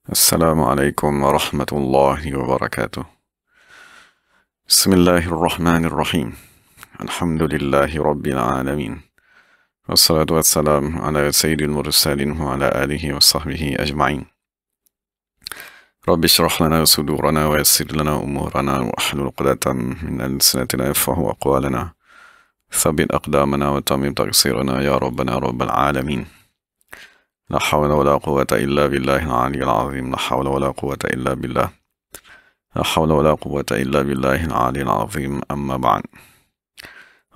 السلام عليكم ورحمة الله وبركاته. بسم الله الرحمن الرحيم. الحمد لله رب العالمين، والصلاة والسلام على سيد المرسلين وعلى آله وصحبه أجمعين. رب اشرح لنا صدورنا ويسر لنا أمورنا واحلل عقدة من ألسنتنا يفقهوا أقوالنا، ثبت أقدامنا وتمم تقصيرنا يا ربنا رب العالمين. لا حول ولا قوة إلا بالله العلي العظيم. لا حول ولا قوة إلا بالله. لا حول ولا قوة إلا بالله العلي العظيم. أما بعد،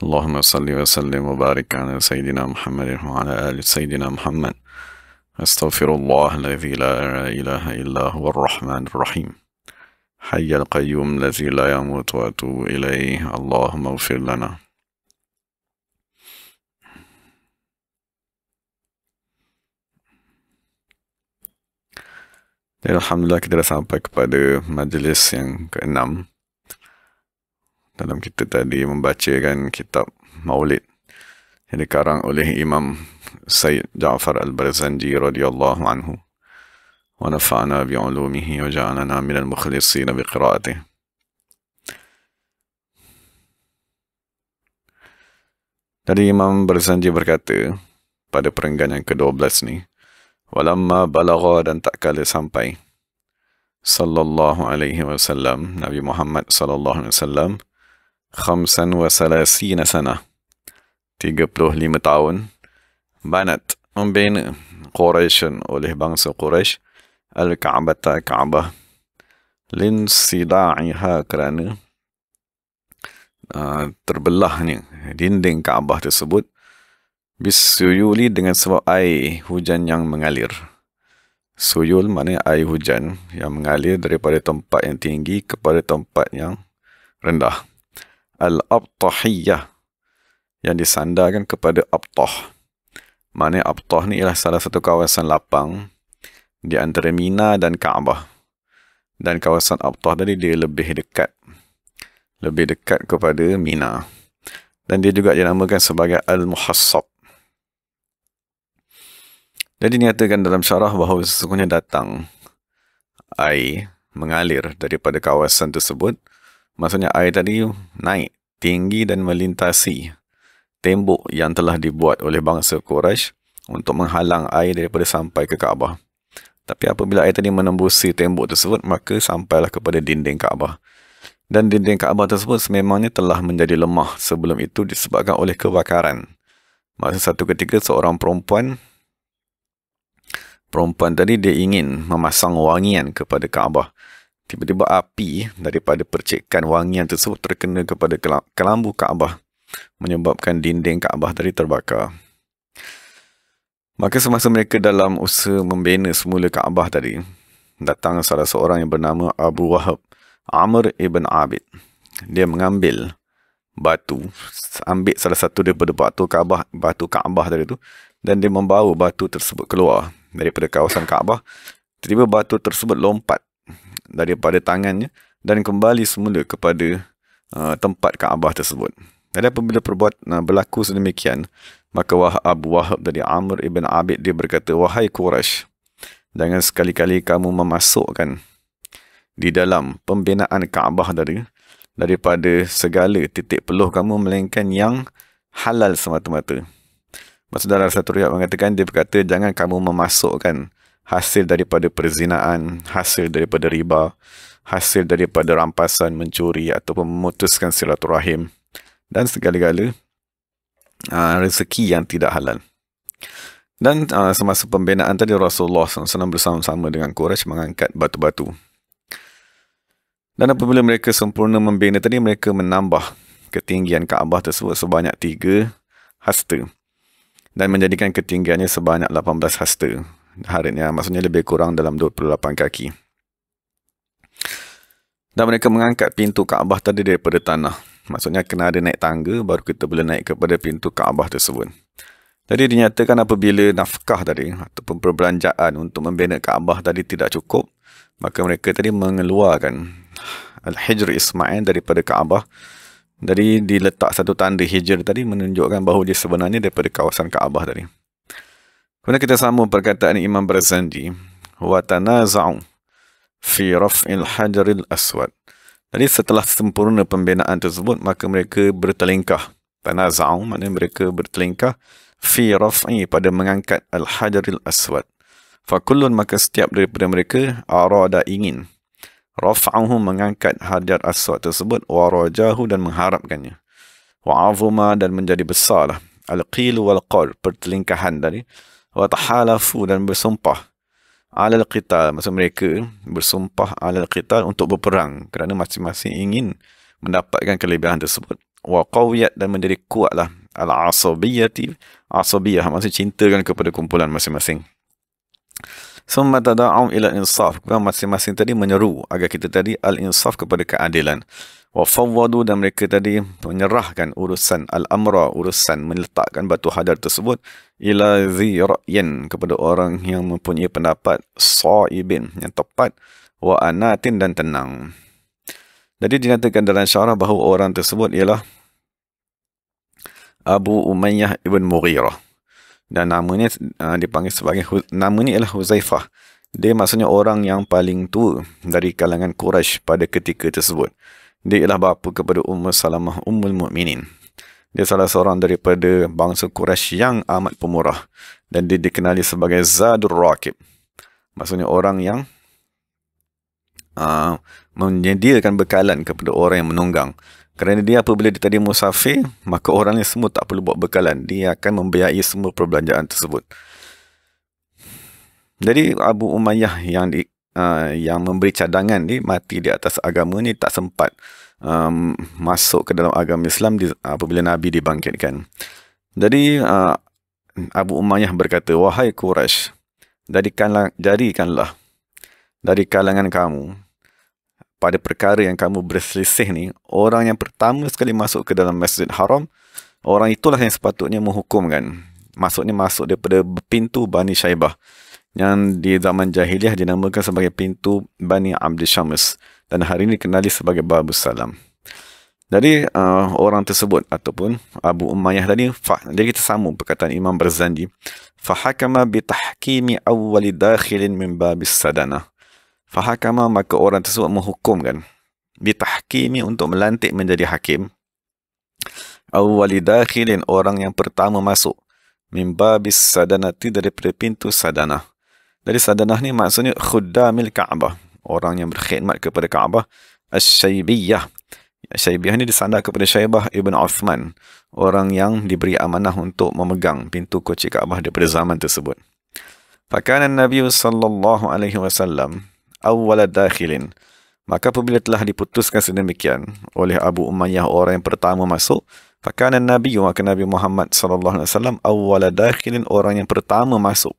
اللهم صل وسلم وبارك على سيدنا محمد وعلى آل سيدنا محمد. أستغفر الله الذي لا إله إلا هو الرحمن الرحيم، حي القيوم الذي لا يموت، وأتوب إليه. اللهم اغفر لنا. Dan Alhamdulillah, kita dah sampai kepada majlis yang ke-6 dalam kita tadi membacakan kitab Maulid yang dikarang oleh Imam Sayyid Ja'far Al-Barzanji radhiyallahu anhu, wa nafa'na bi'ulumihi wa ja'alana minal mukhlisina biqira'atih. Dari Imam Barzanji berkata pada perenggan yang ke-12 ni, walamma balagha, dan tak kala sampai, sallallahu alaihi wasallam, Nabi Muhammad sallallahu alaihi wasallam, 35 sana, 35 tahun, banat, membina Quraisy, oleh bangsa Quraisy, Al-Ka'bata, Ka'bah, linsida'iha, kerana terbelahnya dinding Ka'bah tersebut, bisuyuli, dengan sebab air hujan yang mengalir. Suyul maknanya air hujan yang mengalir daripada tempat yang tinggi kepada tempat yang rendah. Al-Abtahiyah, yang disandarkan kepada Abtah. Maknanya Abtah ni ialah salah satu kawasan lapang di antara Mina dan Kaabah. Dan kawasan Abtah tadi dia lebih dekat kepada Mina. Dan dia juga dinamakan sebagai Al-Muhassab. Jadi dinyatakan dalam syarah bahawa sesungguhnya datang air mengalir daripada kawasan tersebut. Maksudnya air tadi naik tinggi dan melintasi tembok yang telah dibuat oleh bangsa Quraisy untuk menghalang air daripada sampai ke Kaabah. Tapi apabila air tadi menembusi tembok tersebut, maka sampailah kepada dinding Kaabah. Dan dinding Kaabah tersebut sememangnya telah menjadi lemah sebelum itu disebabkan oleh kebakaran. Masa satu ketika seorang perempuan tadi dia ingin memasang wangian kepada Kaabah. Tiba-tiba api daripada percikan wangian tersebut terkena kepada kelambu Kaabah, menyebabkan dinding Kaabah tadi terbakar. Maka semasa mereka dalam usaha membina semula Kaabah tadi, datang salah seorang yang bernama Abu Wahab, Amr ibn Abid. Dia mengambil batu, ambil salah satu daripada batu Kaabah tadi tu, dan dia membawa batu tersebut keluar daripada kawasan Kaabah. Tiba-tiba batu tersebut lompat daripada tangannya dan kembali semula kepada tempat Kaabah tersebut. Jadi apabila berlaku sedemikian, maka Abu Wahab dari Amr ibn Abid dia berkata, wahai Quraisy, jangan sekali-kali kamu memasukkan di dalam pembinaan Kaabah daripada segala titik peluh kamu, melainkan yang halal semata-mata. Maksud dalam satu riwayat mengatakan, dia berkata, jangan kamu memasukkan hasil daripada perzinaan, hasil daripada riba, hasil daripada rampasan, mencuri ataupun memutuskan silaturahim, dan segala-gala rezeki yang tidak halal. Dan semasa pembinaan tadi, Rasulullah SAW bersama-sama dengan Quraisy mengangkat batu-batu. Dan apabila mereka sempurna membina tadi, mereka menambah ketinggian Kaabah tersebut sebanyak 3 hasta. Dan menjadikan ketinggiannya sebanyak 18 hasta. Harusnya maksudnya lebih kurang dalam 28 kaki. Dan mereka mengangkat pintu Kaabah tadi daripada tanah. Maksudnya kena ada naik tangga, baru kita boleh naik kepada pintu Kaabah tersebut. Jadi dinyatakan apabila nafkah tadi, ataupun perbelanjaan untuk membina Kaabah tadi tidak cukup, maka mereka tadi mengeluarkan Al-Hijr Ismail daripada Kaabah. Jadi diletak satu tanda hijr tadi menunjukkan bahawa dia sebenarnya daripada kawasan Kaabah tadi. Kemudian kita sambung perkataan Imam Barzanji, wa tanaza'u fi raf'il hajaril aswad. Jadi setelah sempurna pembinaan tersebut, maka mereka bertelingkah. Tanaza'u maknanya mereka bertelingkah fi raf'i pada mengangkat al-hajaril aswad. Fakullun maka setiap daripada mereka arada ingin raf'ahu mengangkat hajar aswad tersebut wa rajahu dan mengharapkannya. Wa 'azuma dan menjadi besarlah al-qil wal qal pertelingkahan tadi wa tahalafu dan bersumpah alal qital, maksud mereka bersumpah alal qital untuk berperang kerana masing-masing ingin mendapatkan kelebihan tersebut. Wa qawiyat dan menjadi kuatlah al-asabiyati, asabiyah maksud cintakan kepada kumpulan masing-masing. Summa tada'u ila insaf, masing-masing tadi menyeru agar kita tadi al-insaf kepada keadilan. Wa fawwadu dan mereka tadi menyerahkan urusan al-amra, urusan meletakkan batu hajar tersebut ila zi ra'yin kepada orang yang mempunyai pendapat sa'ibin yang tepat wa anatin dan tenang. Jadi dinyatakan dalam syarah bahawa orang tersebut ialah Abu Umayyah ibn Mughirah dan namanya dipanggil sebagai namanya ialah Huzaifah. Dia maksudnya orang yang paling tua dari kalangan Quraisy pada ketika tersebut. Dia ialah bapa kepada Ummu Salamah Ummul Mukminin. Dia salah seorang daripada bangsa Quraisy yang amat pemurah dan dia dikenali sebagai Zadur Raqib. Maksudnya orang yang menyediakan bekalan kepada orang yang menunggang. Kerana dia apabila dia tadi musafir, maka orang yang semua tak perlu buat bekalan. Dia akan membiayai semua perbelanjaan tersebut. Jadi Abu Umayyah yang memberi cadangan ni mati di atas agama ni tak sempat masuk ke dalam agama Islam apabila Nabi dibangkitkan. Jadi Abu Umayyah berkata, wahai Quraisy, jadikanlah dari kalangan kamu pada perkara yang kamu berselisih ni, orang yang pertama sekali masuk ke dalam Masjid Haram, orang itulah yang sepatutnya menghukumkan. Maksudnya masuk daripada pintu Bani Syaibah, yang di zaman jahiliah dinamakan sebagai pintu Bani Abdi Syams dan hari ini dikenali sebagai Babus Salam. Jadi orang tersebut ataupun Abu Umayyah tadi, jadi kita sambung perkataan Imam Barzanji, fahakama bitahkimi awwali dakhilin min babis sadanah. Fahakama maka orang tersebut menghukumkan bitahkimi untuk melantik menjadi hakim awwali dakhilin orang yang pertama masuk min babis sadanati daripada pintu sadanah. Jadi sadanah ni maksudnya khuddamil Ka'bah, orang yang berkhidmat kepada Ka'bah. Asy-Syaibiyah, Syaibiyah ni disandar kepada Syaibah ibn Uthman, orang yang diberi amanah untuk memegang pintu kunci Ka'bah daripada zaman tersebut. Fakana Nabi sallallahu alaihi wasallam awwala dakhilin, maka apabila telah diputuskan sedemikian oleh Abu Umayyah orang yang pertama masuk, fakana Nabi, maka Nabi Muhammad sallallahu alaihi wasallam awwala dakhilin orang yang pertama masuk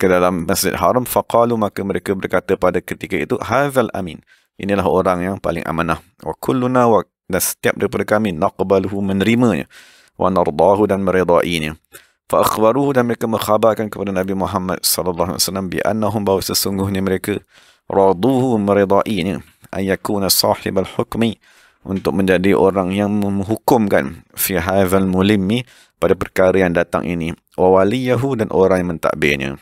ke dalam Masjid Haram. Faqalu maka mereka berkata pada ketika itu, hadzal amin, inilah orang yang paling amanah. Wa kulluna dan setiap daripada kami naqbaluhu menerimanya, wa nardahu dan meridainya. Fa akhbaruhu dan mereka mengkhabarkan kepada Nabi Muhammad sallallahu alaihi wasallam bi annahum bahawa sesungguhnya mereka raduhu meridainya ayakuna sahibal hukmi untuk menjadi orang yang menghukumkan fi hadzal mulimmi pada perkara yang datang ini, wa waliyahu dan orang yang mentadbirnya.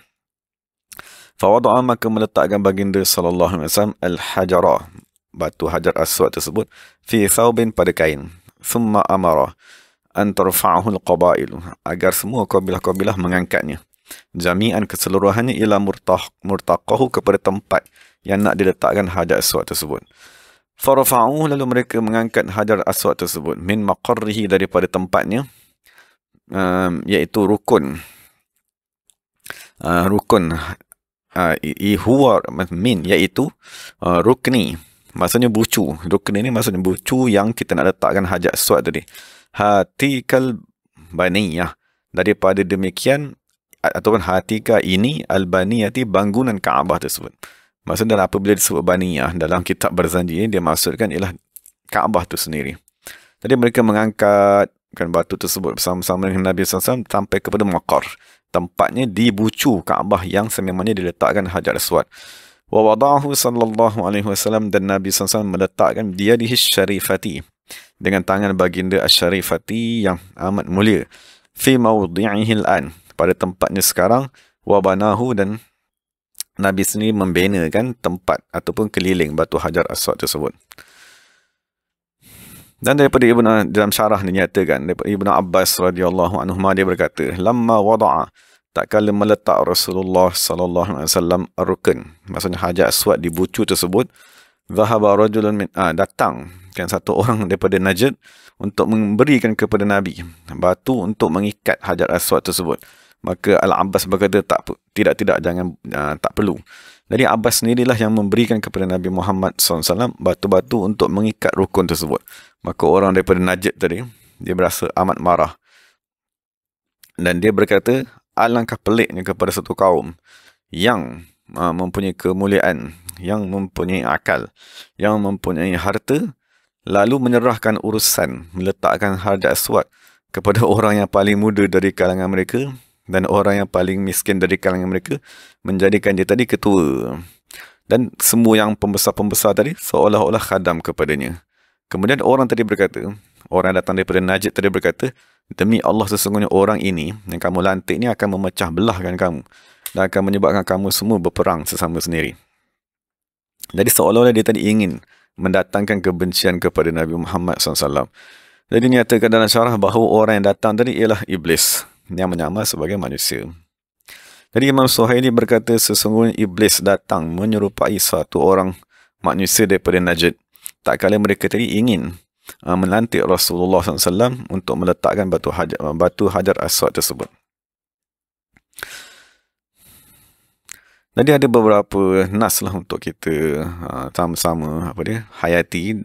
Fa wada'a maka meletakkan baginda sallallahu alaihi wasallam al-hajara, batu hajar aswad tersebut, fi thawbin pada kain. Thumma amara an tarfa'ahu al-qabailu, agar semua kabilah-kabilah mengangkatnya jami'an keseluruhannya ila murtaqahu kepada tempat yang nak diletakkan hajar aswad tersebut. Farafa'uhu lalu mereka mengangkat hajar aswad tersebut min maqarrihi daripada tempatnya, iaitu rukun huwa min iaitu rukni, maksudnya bucu. Rukni ini maksudnya bucu yang kita nak letakkan hajar aswad tadi. Hatikal baniyah, daripada demikian ataupun hatika ini al-baniyati bangunan Kaabah tersebut. Maksudnya apabila disebut baniyah dalam kitab Barzanji, dia maksudkan ialah Kaabah itu sendiri. Jadi mereka mengangkatkan batu tersebut bersama-sama dengan Nabi SAW sampai kepada maqar, tempatnya di bucu Kaabah yang sememangnya diletakkan hajar aswad. Wa wada'ahu sallallahu alaihi wasallam, dan Nabi SAW meletakkan biyadihi syarifati, dengan tangan baginda asy-syarifati yang amat mulia, fi mawdi'ihi al-an, pada tempatnya sekarang, wa banahu dan Nabi sendiri membenakan tempat ataupun keliling batu Hajar Aswad tersebut. Dan daripada dalam syarah dinyatakan daripada Ibnu Abbas radhiyallahu anhu dia berkata, lamma wada'a, tak kala meletak Rasulullah sallallahu alaihi wasallam ar-rukn, maksudnya Hajar Aswad di bucu tersebut, dhahaba rajulun min datang kan satu orang daripada Najd untuk memberikan kepada Nabi batu untuk mengikat Hajar Aswad tersebut. Maka Al-Abbas berkata, tidak, jangan, tak perlu. Jadi Abbas sendirilah yang memberikan kepada Nabi Muhammad SAW batu-batu untuk mengikat rukun tersebut. Maka orang daripada Najd tadi, dia berasa amat marah. Dan dia berkata, alangkah peliknya kepada satu kaum yang mempunyai kemuliaan, yang mempunyai akal, yang mempunyai harta, lalu menyerahkan urusan meletakkan Hajar Aswad kepada orang yang paling muda dari kalangan mereka dan orang yang paling miskin dari kalangan mereka, menjadikan dia tadi ketua. Dan semua yang pembesar-pembesar tadi seolah-olah khadam kepadanya. Kemudian orang tadi berkata, orang yang datang daripada Najd tadi berkata, demi Allah sesungguhnya orang ini yang kamu lantik ni akan memecah belahkan kamu dan akan menyebabkan kamu semua berperang sesama sendiri. Jadi seolah-olah dia tadi ingin mendatangkan kebencian kepada Nabi Muhammad SAW. Jadi nyatakan dalam syarah bahawa orang yang datang tadi ialah iblis yang menyamar sebagai manusia. Jadi Imam Suhaili berkata, sesungguhnya iblis datang menyerupai satu orang manusia daripada Najd, tak kala mereka tadi ingin melantik Rasulullah SAW untuk meletakkan batu Hajar Aswad tersebut. Jadi ada beberapa nas lah untuk kita sama-sama hayati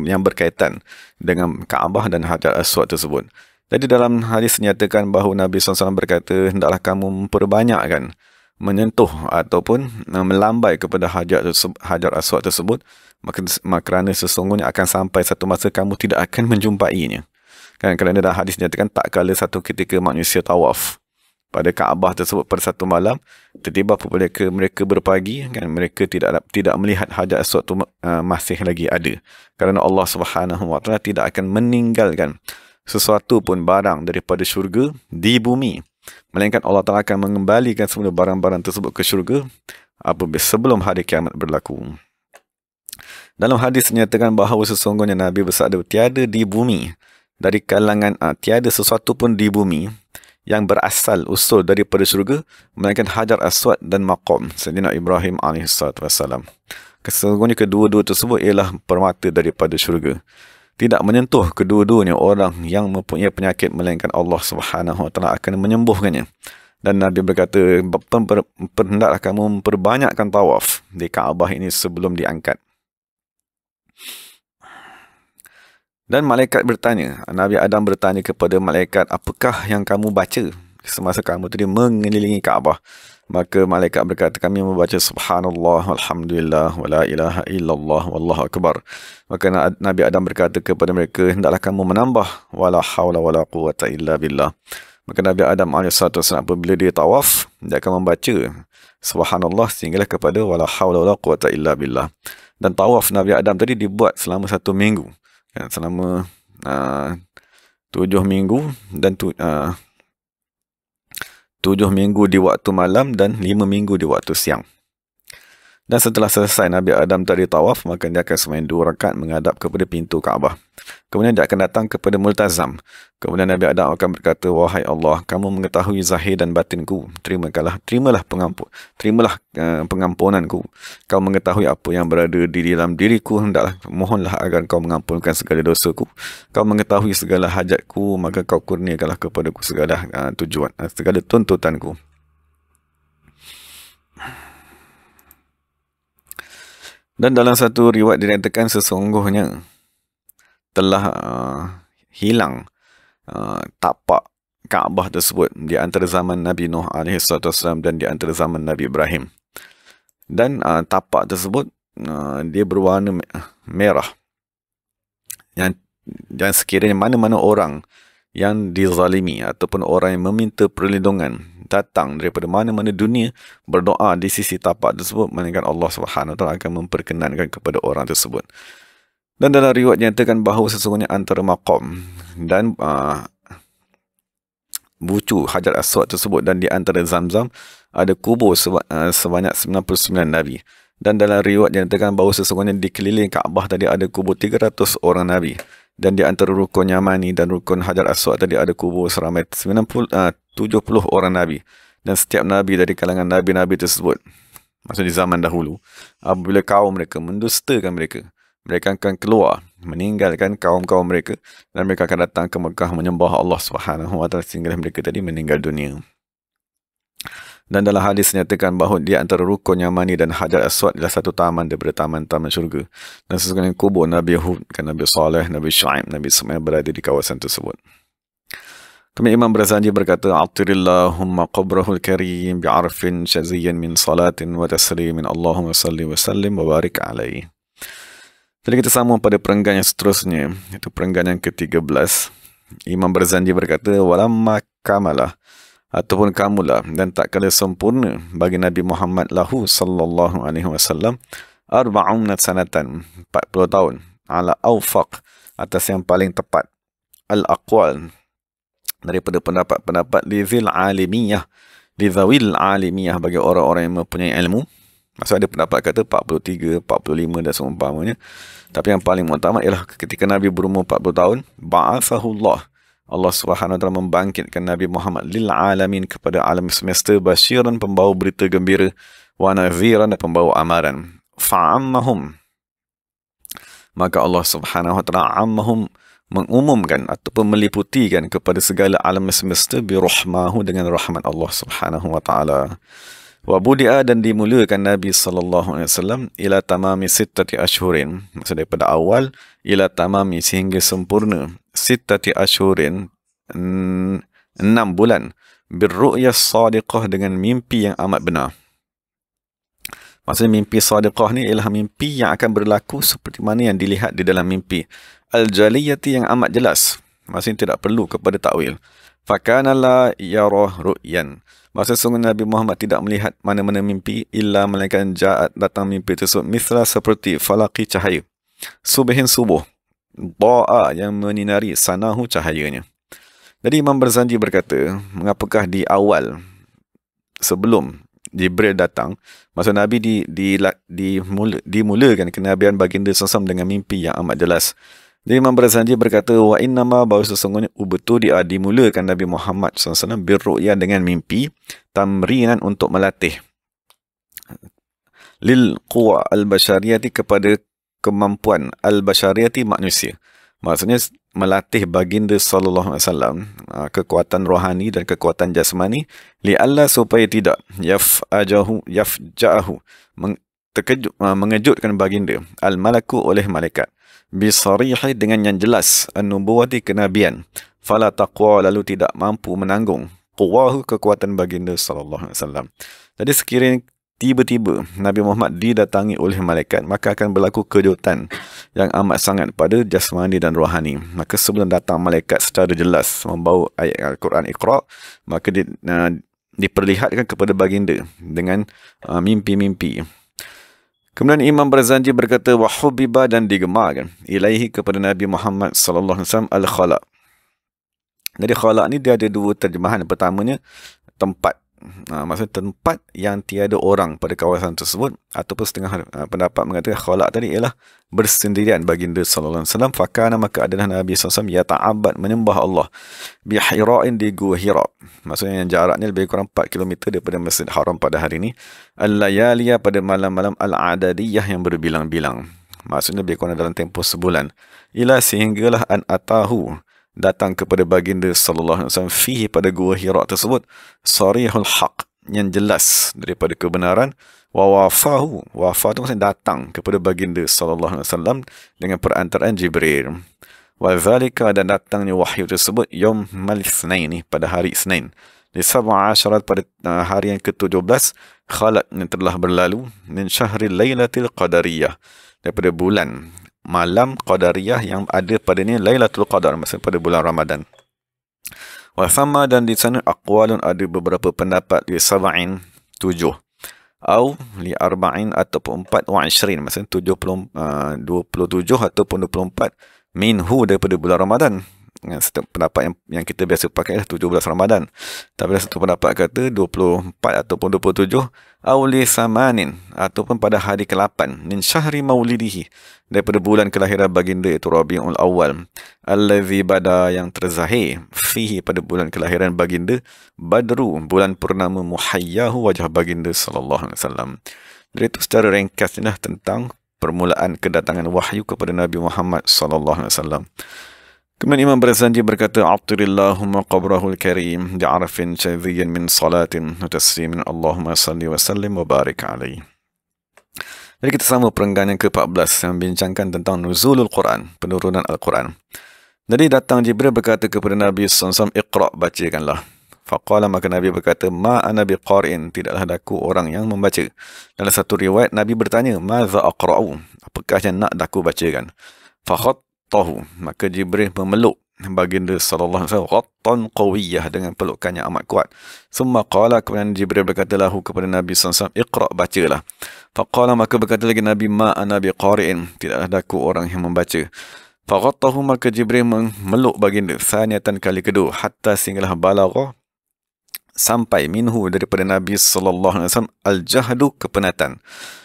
yang berkaitan dengan Kaabah dan Hajar Aswad tersebut. Jadi dalam hadis dinyatakan bahawa Nabi SAW berkata, hendaklah kamu memperbanyakkan menyentuh ataupun melambai kepada Hajar Aswad tersebut, kerana sesungguhnya akan sampai satu masa kamu tidak akan menjumpainya. Kan, kerana dalam hadis dinyatakan tak kala satu ketika manusia tawaf pada Kaabah tersebut pada satu malam, tiba-tiba apabila mereka berpagi, kan, mereka tidak melihat Hajar Aswad itu masih lagi ada. Kerana Allah Subhanahu Wa Taala tidak akan meninggalkan sesuatu pun barang daripada syurga di bumi, melainkan Allah Ta'ala akan mengembalikan semua barang-barang tersebut ke syurga apabila sebelum hari kiamat berlaku. Dalam hadis dinyatakan bahawa sesungguhnya Nabi bersabda, tiada di bumi dari kalangan tiada sesuatu pun di bumi yang berasal usul daripada syurga melainkan Hajar Aswad dan maqam Sayyidina Ibrahim AS. Sesungguhnya kedua-dua tersebut ialah permata daripada syurga. Tidak menyentuh kedua-duanya orang yang mempunyai penyakit, melainkan Allah Subhanahu Wa Taala akan menyembuhkannya. Dan Nabi berkata, hendaklah kamu memperbanyakkan tawaf di Kaabah ini sebelum diangkat. Dan malaikat bertanya, Nabi Adam bertanya kepada malaikat, apakah yang kamu baca semasa kamu tadi mengelilingi Kaabah? Maka malaikat berkata, kami membaca subhanallah walhamdulillah wala ilaha illallah wallahu akbar. Maka Nabi Adam berkata kepada mereka, hendaklah kamu menambah wala hawla wala quwata illa billah. Maka Nabi Adam AS apabila dia tawaf, dia akan membaca subhanallah sehinggalah kepada wala hawla wala quwata illa billah. Dan tawaf Nabi Adam tadi dibuat selama 1 minggu, kan, selama 7 minggu dan 7 minggu di waktu malam dan 5 minggu di waktu siang. Dan setelah selesai Nabi Adam tadi tawaf, maka dia akan semain 2 rakaat menghadap kepada pintu Kaabah. Kemudian dia akan datang kepada Multazam. Kemudian Nabi Adam akan berkata, wahai Allah, kamu mengetahui zahir dan batinku. Terimalah pengampunanku. Kau mengetahui apa yang berada di dalam diriku. Mohonlah agar kau mengampunkan segala dosaku. Kau mengetahui segala hajatku, maka kau kurniakanlah kepadaku segala tujuan, segala tuntutanku. Dan dalam satu riwayat dinyatakan sesungguhnya telah hilang tapak Kaabah tersebut di antara zaman Nabi Nuh AS dan di antara zaman Nabi Ibrahim. Dan tapak tersebut dia berwarna merah. Yang sekiranya mana-mana orang yang dizalimi ataupun orang yang meminta perlindungan datang daripada mana-mana dunia berdoa di sisi tapak tersebut, melainkan Allah Subhanahu Wa Taala akan memperkenankan kepada orang tersebut. Dan dalam riwayat nyatakan bahawa sesungguhnya antara maqam dan bucu Hajar Aswad tersebut dan di antara Zamzam ada kubur sebanyak 99 Nabi. Dan dalam riwayat yang dikatakan bahawa sesungguhnya di keliling Kaabah tadi ada kubur 300 orang Nabi. Dan di antara rukun Yamani dan rukun Hajar Aswad tadi ada kubur seramai 70 orang Nabi. Dan setiap Nabi dari kalangan Nabi-Nabi tersebut, maksudnya di zaman dahulu, apabila kaum mereka mendustakan mereka, mereka akan keluar, meninggalkan kaum-kaum mereka, dan mereka akan datang ke Mekah menyembah Allah Subhanahu wa taala sehingga mereka tadi meninggal dunia. Dan dalam hadis nyatakan bahawa di antara rukun Yamani dan Hajar Aswad adalah satu taman daripada taman-taman syurga. Dan sesungguhnya kubur Nabi Hud, Nabi Saleh, Nabi Shu'aib, Nabi Ismail berada di kawasan tersebut. Kemudian Imam Berzanji berkata, A'tirillahumma qabrahul karim bi'arfin syaziyyan min salatin wa taslimin Allahumma salli wa sallim wa barik alaihi. Jadi kita sambung pada perenggan yang seterusnya, itu perenggan yang ke-13. Imam Berzanji berkata, walamma kamalah, ataupun kamulah, dan tak kala sempurna bagi Nabi Muhammad lahu sallallahu alaihi wasallam arba'un sanatan, 40 tahun, ala awfaq, atas yang paling tepat, al-aqwal, daripada pendapat-pendapat lidhil alimiyah, lidhawil alimiyah, bagi orang-orang yang mempunyai ilmu. Maksudnya ada pendapat kata 43, 45 dan seumpamanya. Tapi yang paling utama ialah ketika Nabi berumur 40 tahun, ba'athahullah, Allah Subhanahu wa taala membangkitkan Nabi Muhammad lil alamin, kepada alam semesta, basyiran, pembawa berita gembira, wa nadhiran, dan pembawa amaran. Fa'ammahum, maka Allah Subhanahu wa taala ammahum, mengumumkan ataupun meliputikan kepada segala alam semesta bi rahmahu, dengan rahmat Allah Subhanahu wa taala. Wa budi'a, dan dimulakan Nabi sallallahu alaihi wasallam ila tamami sittati ashhurin, maksud daripada awal ila tamami, sehingga sempurna, sittati ashhurin, 6 bulan, birru'yah sadiqah, dengan mimpi yang amat benar. Maksudnya mimpi sadiqah ni ialah mimpi yang akan berlaku seperti mana yang dilihat di dalam mimpi, al-jaliyati, yang amat jelas, maksudnya tidak perlu kepada takwil. Fakana la yarah ru'yan, maksudnya sungguh Nabi Muhammad tidak melihat mana-mana mimpi, illa melainkan ja'at, datang mimpi tersebut, mithla, seperti falaki, cahaya, subuhin, subuh, da'a, yang menyinari, sanahu, cahayanya. Jadi Imam Berzanji berkata, mengapakah di awal, sebelum Jibril datang, maksud Nabi dimulakan kenabian baginda SAW dengan mimpi yang amat jelas. Jadi Imam Berzanji berkata, wa innama, bahawa sesungguhnya dia dimulakan Nabi Muhammad SAW birru'ya, dengan mimpi, tamrinan, untuk melatih, lil quwa al-basyariyati, kepada kemampuan al-basyariyati, manusia. Maksudnya melatih baginda sallallahu alaihi wasallam kekuatan rohani dan kekuatan jasmani, li'alla, supaya tidak yafja'ahu, mengejutkan baginda al-malaku, oleh malaikat, bisarihi, dengan yang jelas, an-nubuwati, kenabian, fala taqwa, lalu tidak mampu menanggung, quwahu, kekuatan baginda sallallahu alaihi wasallam. Jadi sekiranya tiba-tiba Nabi Muhammad didatangi oleh malaikat, maka akan berlaku kejutan yang amat sangat pada jasmani dan rohani. Maka sebelum datang malaikat secara jelas membawa ayat Al-Quran Iqra, maka diperlihatkan kepada baginda dengan mimpi-mimpi. Kemudian Imam Berzanji berkata, wa hubiba, dan digemarkan, ilaihi, kepada Nabi Muhammad sallallahu alaihi wasallam, al-khala. Jadi khala ni dia ada dua terjemahan. Pertamanya tempat, maksudnya tempat yang tiada orang pada kawasan tersebut, ataupun setengah pendapat mengatakan khala tadi ialah bersendirian baginda sallallahu alaihi wasallam. Fakana, maka adalah Nabi sallallahu alaihi wasallam yata'abbad, menyembah Allah, bi Hira'in, di Gua Hira, maksudnya yang jaraknya lebih kurang 4 km daripada Masjid Haram pada hari ini, al-layaliya, pada malam-malam al-adadiyah, yang berbilang-bilang, maksudnya lebih kurang dalam tempoh sebulan, ila, sehinggalah an atahu, datang kepada baginda sallallahu alaihi wasallam, fihi, pada Gua Hira tersebut, sarihul haq, yang jelas daripada kebenaran, wa wafahu, wafa itu maksudnya datang kepada baginda sallallahu alaihi wasallam dengan perantaraan Jibril, wa zalika, dan datangnya wahyu tersebut, yaum mal-itsnain, pada hari Isnin, di 17 pada hari yang ke-17, khalat, yang telah berlalu, min syahril lailatul qadariyah, daripada bulan malam Qadariyah yang ada padanya Lailatul Qadar, maksudnya pada bulan Ramadan. Wa thamma, dan di sana aqwalun, ada beberapa pendapat, li sab'in, 7, au li arba'in, ataupun 4, wa 20, maksudnya 27 ataupun 24, minhu, daripada bulan Ramadan. Satu pendapat yang kita biasa pakai adalah 17 Ramadan. Tapi ada satu pendapat kata 24 ataupun 27 auli samanin, ataupun pada hari ke-8 min syahri maulidihi, daripada bulan kelahiran baginda, iaitu Rabiul Awal, allazi bada, yang terzahir, fihi, pada bulan kelahiran baginda, badru, bulan purnama, muhayyahu, wajah baginda sallallahu alaihi wasallam. Jadi itu secara ringkasnya tentang permulaan kedatangan wahyu kepada Nabi Muhammad sallallahu alaihi wasallam. Kemudian Imam Barzanji berkata, "A'tirillahumma qabrahul karim bi'arfin syadhiyin min salatin wa taslimin, Allahumma salli wa sallim wa barik alaihi." Jadi kita sama perenggan yang ke-14 yang membincangkan tentang nuzulul Quran, penurunan Al-Quran. Jadi datang Jibril berkata kepada Nabi SAW, "Iqra', bacakanlah." Faqala, maka Nabi berkata, "Ma ana biqari'in, tidaklah daku orang yang membaca." Dalam satu riwayat Nabi bertanya, "Madza aqra'u, apakah yang nak daku bacakan?" Fakhattahu, maka Jibril memeluk baginda sallallahu alaihi wasallam ghattan qawiyyah, dengan pelukan yang amat kuat. Summa qala, kemudian Jibril berkata lahu kepada Nabi sallallahu alaihi wasallam, "Iqra', bacalah." Faqala, maka berkata lagi Nabi, "Ma ana biqari'in, tidaklah daku orang yang membaca." Faghattahu, maka Jibril memeluk baginda saniyatan, kali kedua, hatta sehinggalah balagha, sampai minhu, daripada Nabi sallallahu alaihi wasallam, al-jahdu, kepenatan.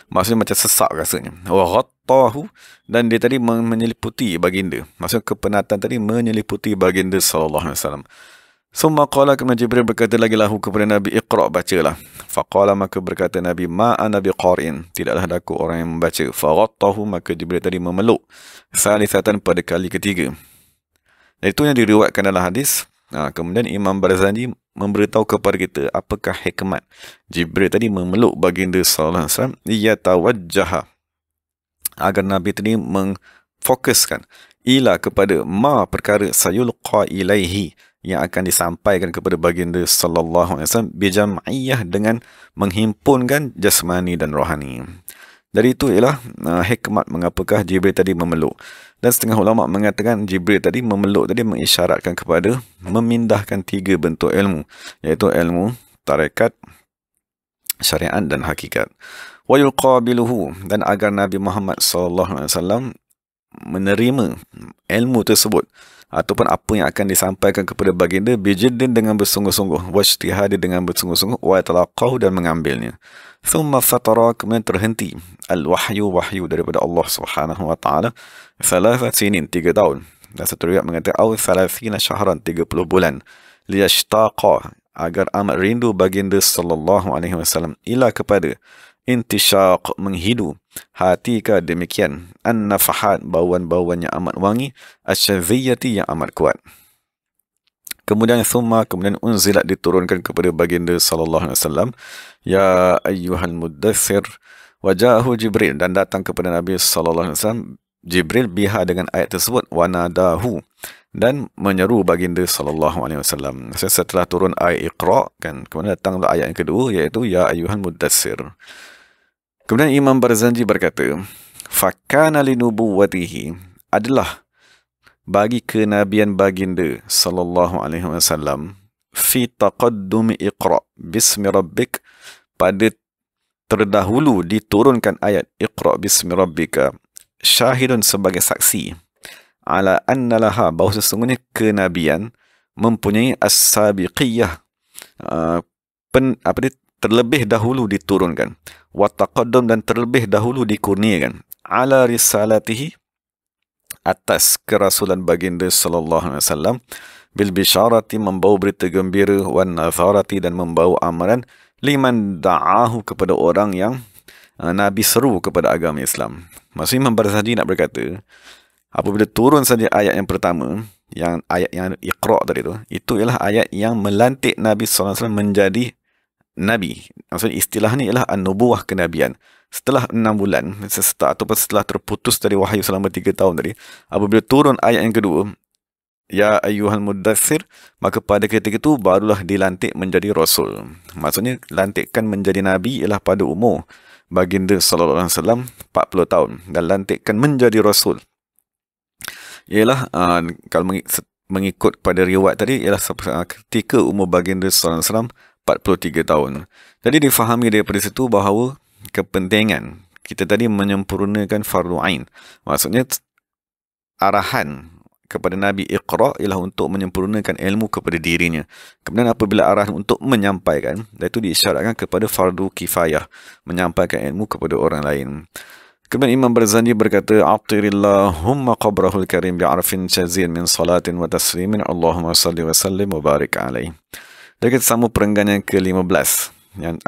Maksudnya macam sesak rasanya. Wa ghattahu, dan dia tadi menyeliputi baginda. Maksudnya kepenatan tadi menyeliputi baginda sallallahu alaihi wasallam. Summa qala, kemudian Jibril berkata lagi lahu kepada Nabi, "Iqra', bacalah." Faqala, maka berkata Nabi, "Ma ana biqari'in, tidaklah daku orang yang membaca." Faghattahu, maka Jibril tadi memeluk salisatan, pada kali ketiga. Dan itu yang diriwayatkan dalam hadis. Kemudian Imam Barzanji memberitahu kepada kita apakah hikmat Jibril tadi memeluk baginda sallallahu alaihi wasallam, yatawajjaha, agar Nabi tadi mengfokuskan ila, kepada ma, perkara, sayulqa ilaihi, yang akan disampaikan kepada baginda sallallahu alaihi wasallam, bijam'iyah, dengan menghimpunkan jasmani dan rohani. Dari itu ialah hikmat mengapakah Jibril tadi memeluk. Dan setengah ulama mengatakan Jibril tadi memeluk tadi mengisyaratkan kepada memindahkan 3 bentuk ilmu, iaitu ilmu tarekat, syariat dan hakikat. Wa yuqabiluhu, dan agar Nabi Muhammad sallallahu alaihi wasallam menerima ilmu tersebut ataupun apa yang akan disampaikan kepada baginda, bijiddin, dengan bersungguh-sungguh, wajtihadi, dengan bersungguh-sungguh, wa talaqahu, dan mengambilnya. Thumma fatara, kemudian terhenti al-wahyu, wahyu daripada Allah Subhanahu wa taala, 3 sinin, 3 tahun. Dan satu riwayat mengatakan au 30 syahran, 30 bulan, liyashtaqa, agar amat rindu baginda sallallahu alaihi wasallam, ila, kepada intishaq, menghidu, hatika, demikian, an-nafahat, bauan-bauan yang amat wangi, asyadhiyati, yang amat kuat. Kemudian kemudian unzilat, diturunkan kepada baginda sallallahu alaihi wasallam, ya ayyuhal muddathir, wajahu Jibril, dan datang kepada Nabi sallallahu alaihi wasallam Jibril biha, dengan ayat tersebut, wanadahu, dan menyeru baginda sallallahu alaihi wasallam. Setelah turun ayat Iqra, kan, kemudian datanglah ayat yang kedua, iaitu ya ayyuhal muddathir. Kemudian Imam Barzanji berkata, fakana linubuwatihi, adalah bagi kenabian baginda sallallahu alaihi wasallam, fi taqaddumi Iqra bismi rabbik, pada terdahulu diturunkan ayat Iqra bismi rabbika, syahidun, sebagai saksi, ala anna laha, bahawa sesungguhnya kenabian mempunyai as-sabiqiyah, terlebih dahulu diturunkan, wa taqaddum, dan terlebih dahulu dikurniakan, ala risalatihi, atas kerasulan baginda sallallahu alaihi wasallam, bil bisyarati, membawa berita gembira, wan nazarati, dan membawa amaran, liman da'ahu, kepada orang yang Nabi seru kepada agama Islam. Maksudnya Imam Barzanji nak berkata, apabila turun saja ayat yang pertama, yang ayat yang Iqra tadi itu ialah ayat yang melantik Nabi sallallahu alaihi wasallam menjadi Nabi. Maksudnya istilah ni ialah an-nubuwah, kenabian. Setelah 6 bulan, ataupun setelah terputus dari wahyu selama 3 tahun tadi, apabila turun ayat yang kedua, ya ayyuhal muddathir, maka pada ketika itu barulah dilantik menjadi Rasul. Maksudnya lantikkan menjadi Nabi ialah pada umur baginda sallallahu alaihi wasallam 40 tahun, dan lantikkan menjadi Rasul ialah kalau mengikut pada riwayat tadi, ialah ketika umur baginda sallallahu alaihi wasallam 43 tahun. Jadi difahami daripada situ bahawa kepentingan kita tadi menyempurnakan fardu ain. Maksudnya arahan kepada Nabi Iqra ialah untuk menyempurnakan ilmu kepada dirinya. Kemudian apabila arahan untuk menyampaikan, dan itu diisyaratkan kepada fardu kifayah, menyampaikan ilmu kepada orang lain. Kemudian Imam Barzanji berkata, A'tirillahumma qabrahul karim bi'arfin syazin min salatin wa taslimin Allahumma salli wa sallim wa barik alaih. Dan kita sambung perenggan yang ke-15 yang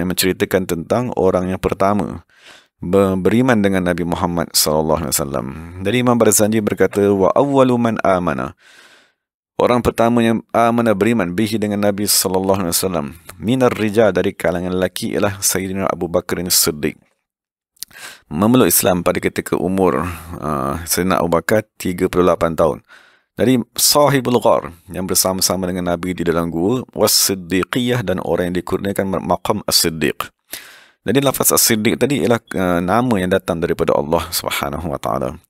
menceritakan tentang orang yang pertama beriman dengan Nabi Muhammad sallallahu alaihi wasallam. Jadi Imam Barzanji berkata, wa awwalu man amana, orang pertama yang amana beriman bihi dengan Nabi sallallahu alaihi wasallam minar rijal, dari kalangan lelaki, ialah Sayyidina Abu Bakar As-Siddiq. Memeluk Islam pada ketika umur Sayyidina Abu Bakar 38 tahun. Dari sahibul ghar, yang bersama-sama dengan Nabi di dalam gua, was-siddiqiyah, dan orang yang dikurniakan maqam as-siddiq. Jadi lafaz as-siddiq tadi ialah nama yang datang daripada Allah Subhanahu wa taala.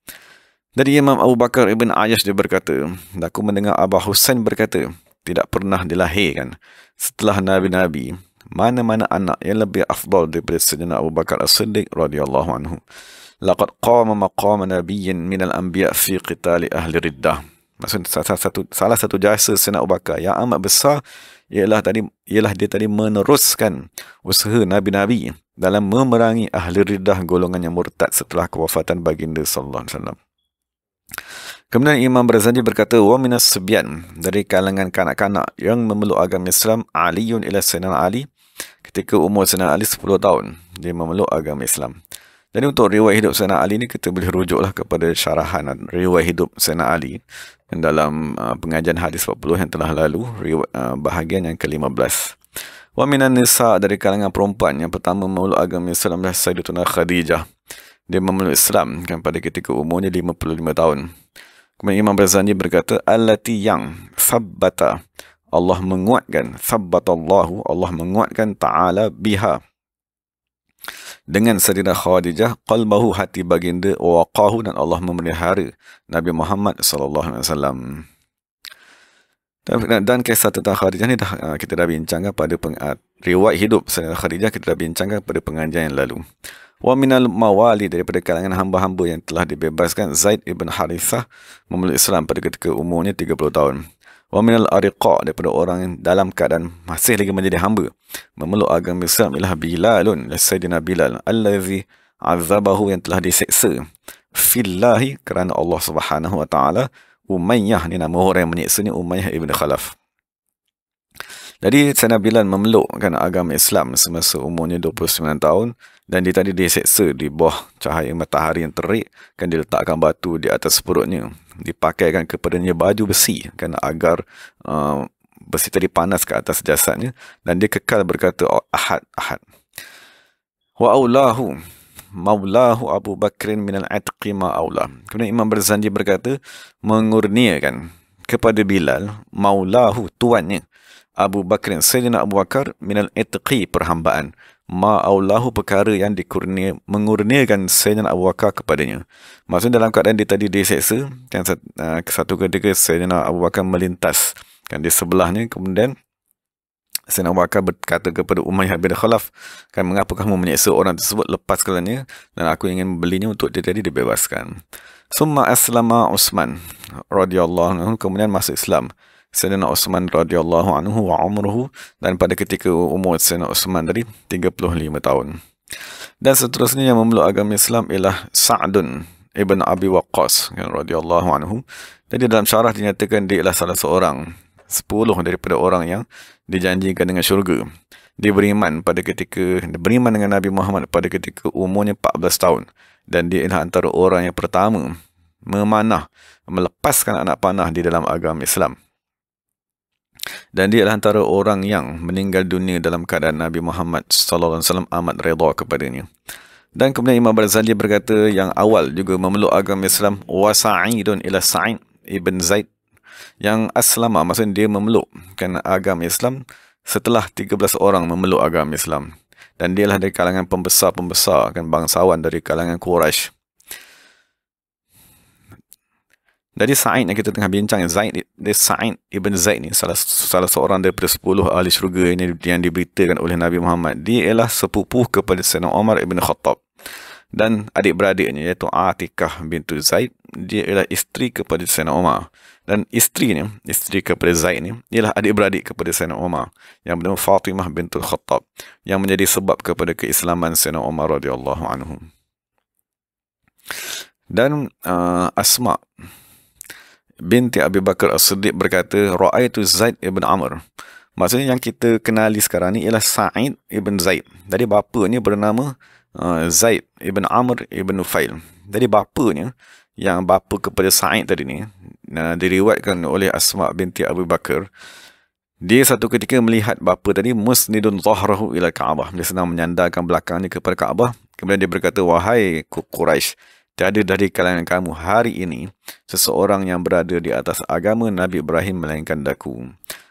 Dari Imam Abu Bakar Ibn Ayyash dia berkata, aku mendengar Abah Husain berkata, tidak pernah dilahirkan setelah Nabi-Nabi mana-mana anak yang lebih afdal daripada Sayyidina Abu Bakar As-Siddiq radhiyallahu anhu. Laqad qama maqama nabiyyin minal anbiya fi qitali ahli riddah. Maksud salah satu jasa Sayyidina Abu Bakar yang amat besar ialah dia tadi meneruskan usaha nabi-nabi dalam memerangi ahli riddah, golongan yang murtad setelah kewafatan baginda sallallahu alaihi wasallam. Kemudian Imam Barzanji berkata, wa minas sibyan, dari kalangan kanak-kanak yang memeluk agama Islam, Aliun ila Sayyidina Ali, ketika umur Sayyidina Ali 10 tahun dia memeluk agama Islam. Jadi untuk riwayat hidup Sayyidina Ali ni kita boleh rujuklah kepada syarahan riwayat hidup Sayyidina Ali dalam pengajian hadis 40 yang telah lalu, bahagian yang ke-15. Wa minan nisa, dari kalangan perempuan yang pertama memeluk agama Islam adalah Sayyidatuna Khadijah. Dia memeluk Islam kan pada ketika umurnya 55 tahun. Kemudian Imam Barzanji berkata, allati yang sabbata, Allah menguatkan, sabbatallahu, Allah menguatkan ta'ala biha, dengan Sayyidah Khadijah, qalbahu, hati baginda, waqahu, dan Allah memelihara Nabi Muhammad sallallahu alaihi wasallam. Dan kisah tentang Khadijah ni kita dah bincangkan pada riwayat hidup Sayyidah Khadijah, kita dah bincangkan pada pengajian yang lalu. Wa minal mawali, daripada kalangan hamba-hamba yang telah dibebaskan, Zaid ibn Harithah memeluk Islam pada ketika umurnya 30 tahun. Wa minal ariqa, daripada orang yang dalam keadaan masih lagi menjadi hamba memeluk agama Islam, ialah Bilalun, Sayyidina Bilal, allazi azabahu, yang telah diseksa fillahi, kerana Allah Subhanahu wa taala. Umayyah, ni nama orang yang menyeksanya, Umayyah ibn Khalaf. Jadi Sayyidina Bilal memelukkan agama Islam semasa umurnya 29 tahun, dan dia tadi diseksa di bawah cahaya matahari yang terik, kan diletakkan batu di atas perutnya, dipakaikan kepadanya baju besi kan agar besi tadi panas ke atas jasadnya, dan dia kekal berkata, ahad, ahad. Wa aulahu maulahu Abu Bakrin minal atqi ma aula. Kemudian Imam Barzanji berkata, mengurniakan kepada Bilal maulahu, tuannya, Abu Bakrin, Sayyidina Abu Bakar, minal itqi, perhambaan, ma'aulahu, perkara yang mengurniakan Sayyidina Abu Bakar kepadanya. Maksudnya dalam keadaan dia tadi diseksa, kan satu ketika Sayyidina Abu Bakar melintas kan di sebelahnya, kemudian Sayyidina Abu Bakar berkata kepada Umayyah bin Khalaf, kan mengapa kamu menyeksa orang tersebut, lepaskannya, dan aku ingin membelinya untuk dia tadi dibebaskan. Summa aslama Utsman radhiyallahu anhu, kemudian masuk Islam Sayyidina Utsman radhiyallahu anhu wa umruhu, dan pada ketika umur Sayyidina Utsman tadi 35 tahun. Dan seterusnya yang memeluk agama Islam ialah Sa'dun ibn Abi Waqqas radhiyallahu anhu. Jadi dalam syarah dinyatakan dia ialah salah seorang 10 daripada orang yang dijanjikan dengan syurga. Dia beriman dengan Nabi Muhammad pada ketika umurnya 14 tahun, dan dia ialah antara orang yang pertama melepaskan anak panah di dalam agama Islam. Dan dia adalah antara orang yang meninggal dunia dalam keadaan Nabi Muhammad sallallahu alaihi wasallam amat redha kepadanya. Dan kemudian Imam Barzanji berkata, yang awal juga memeluk agama Islam, wa Sa'idun ila Sa'id ibn Zaid, yang aslama, maksudnya dia memelukkan agama Islam setelah 13 orang memeluk agama Islam, dan dia adalah dari kalangan pembesar-pembesar, kan, bangsawan dari kalangan Quraisy. Jadi Sa'id yang kita tengah bincang, Sa'id ibn Zaid ni salah seorang daripada 10 ahli syurga yang diberitakan oleh Nabi Muhammad. Dia ialah sepupu kepada Sayyidina Umar ibn Khattab. Dan adik-beradiknya iaitu Atikah bintu Zaid, dia ialah isteri kepada Sayyidina Umar. Dan isterinya, isteri kepada Zaid ni, ialah adik-beradik kepada Sayyidina Umar, yang bernama Fatimah bintul Khattab, yang menjadi sebab kepada keislaman Sayyidina Umar radhiyallahu anhu. Dan Asma binti Abi Bakar As-Siddiq berkata, Ra'aitu Zaid ibn Amr. Maksudnya yang kita kenali sekarang ni ialah Sa'id ibn Zaid. Jadi bapanya bernama Zaid ibn Amr ibn Nufail. Jadi bapanya, yang bapa kepada Sa'id tadi ni, diriwayatkan oleh Asma binti Abu Bakar, dia satu ketika melihat bapa tadi musnidun zahrahu ila Kaabah. Dia sedang menyandarkan belakangnya kepada Kaabah. Kemudian dia berkata, wahai Quraisy, tiada dari kalangan kamu hari ini seseorang yang berada di atas agama Nabi Ibrahim melainkan daku.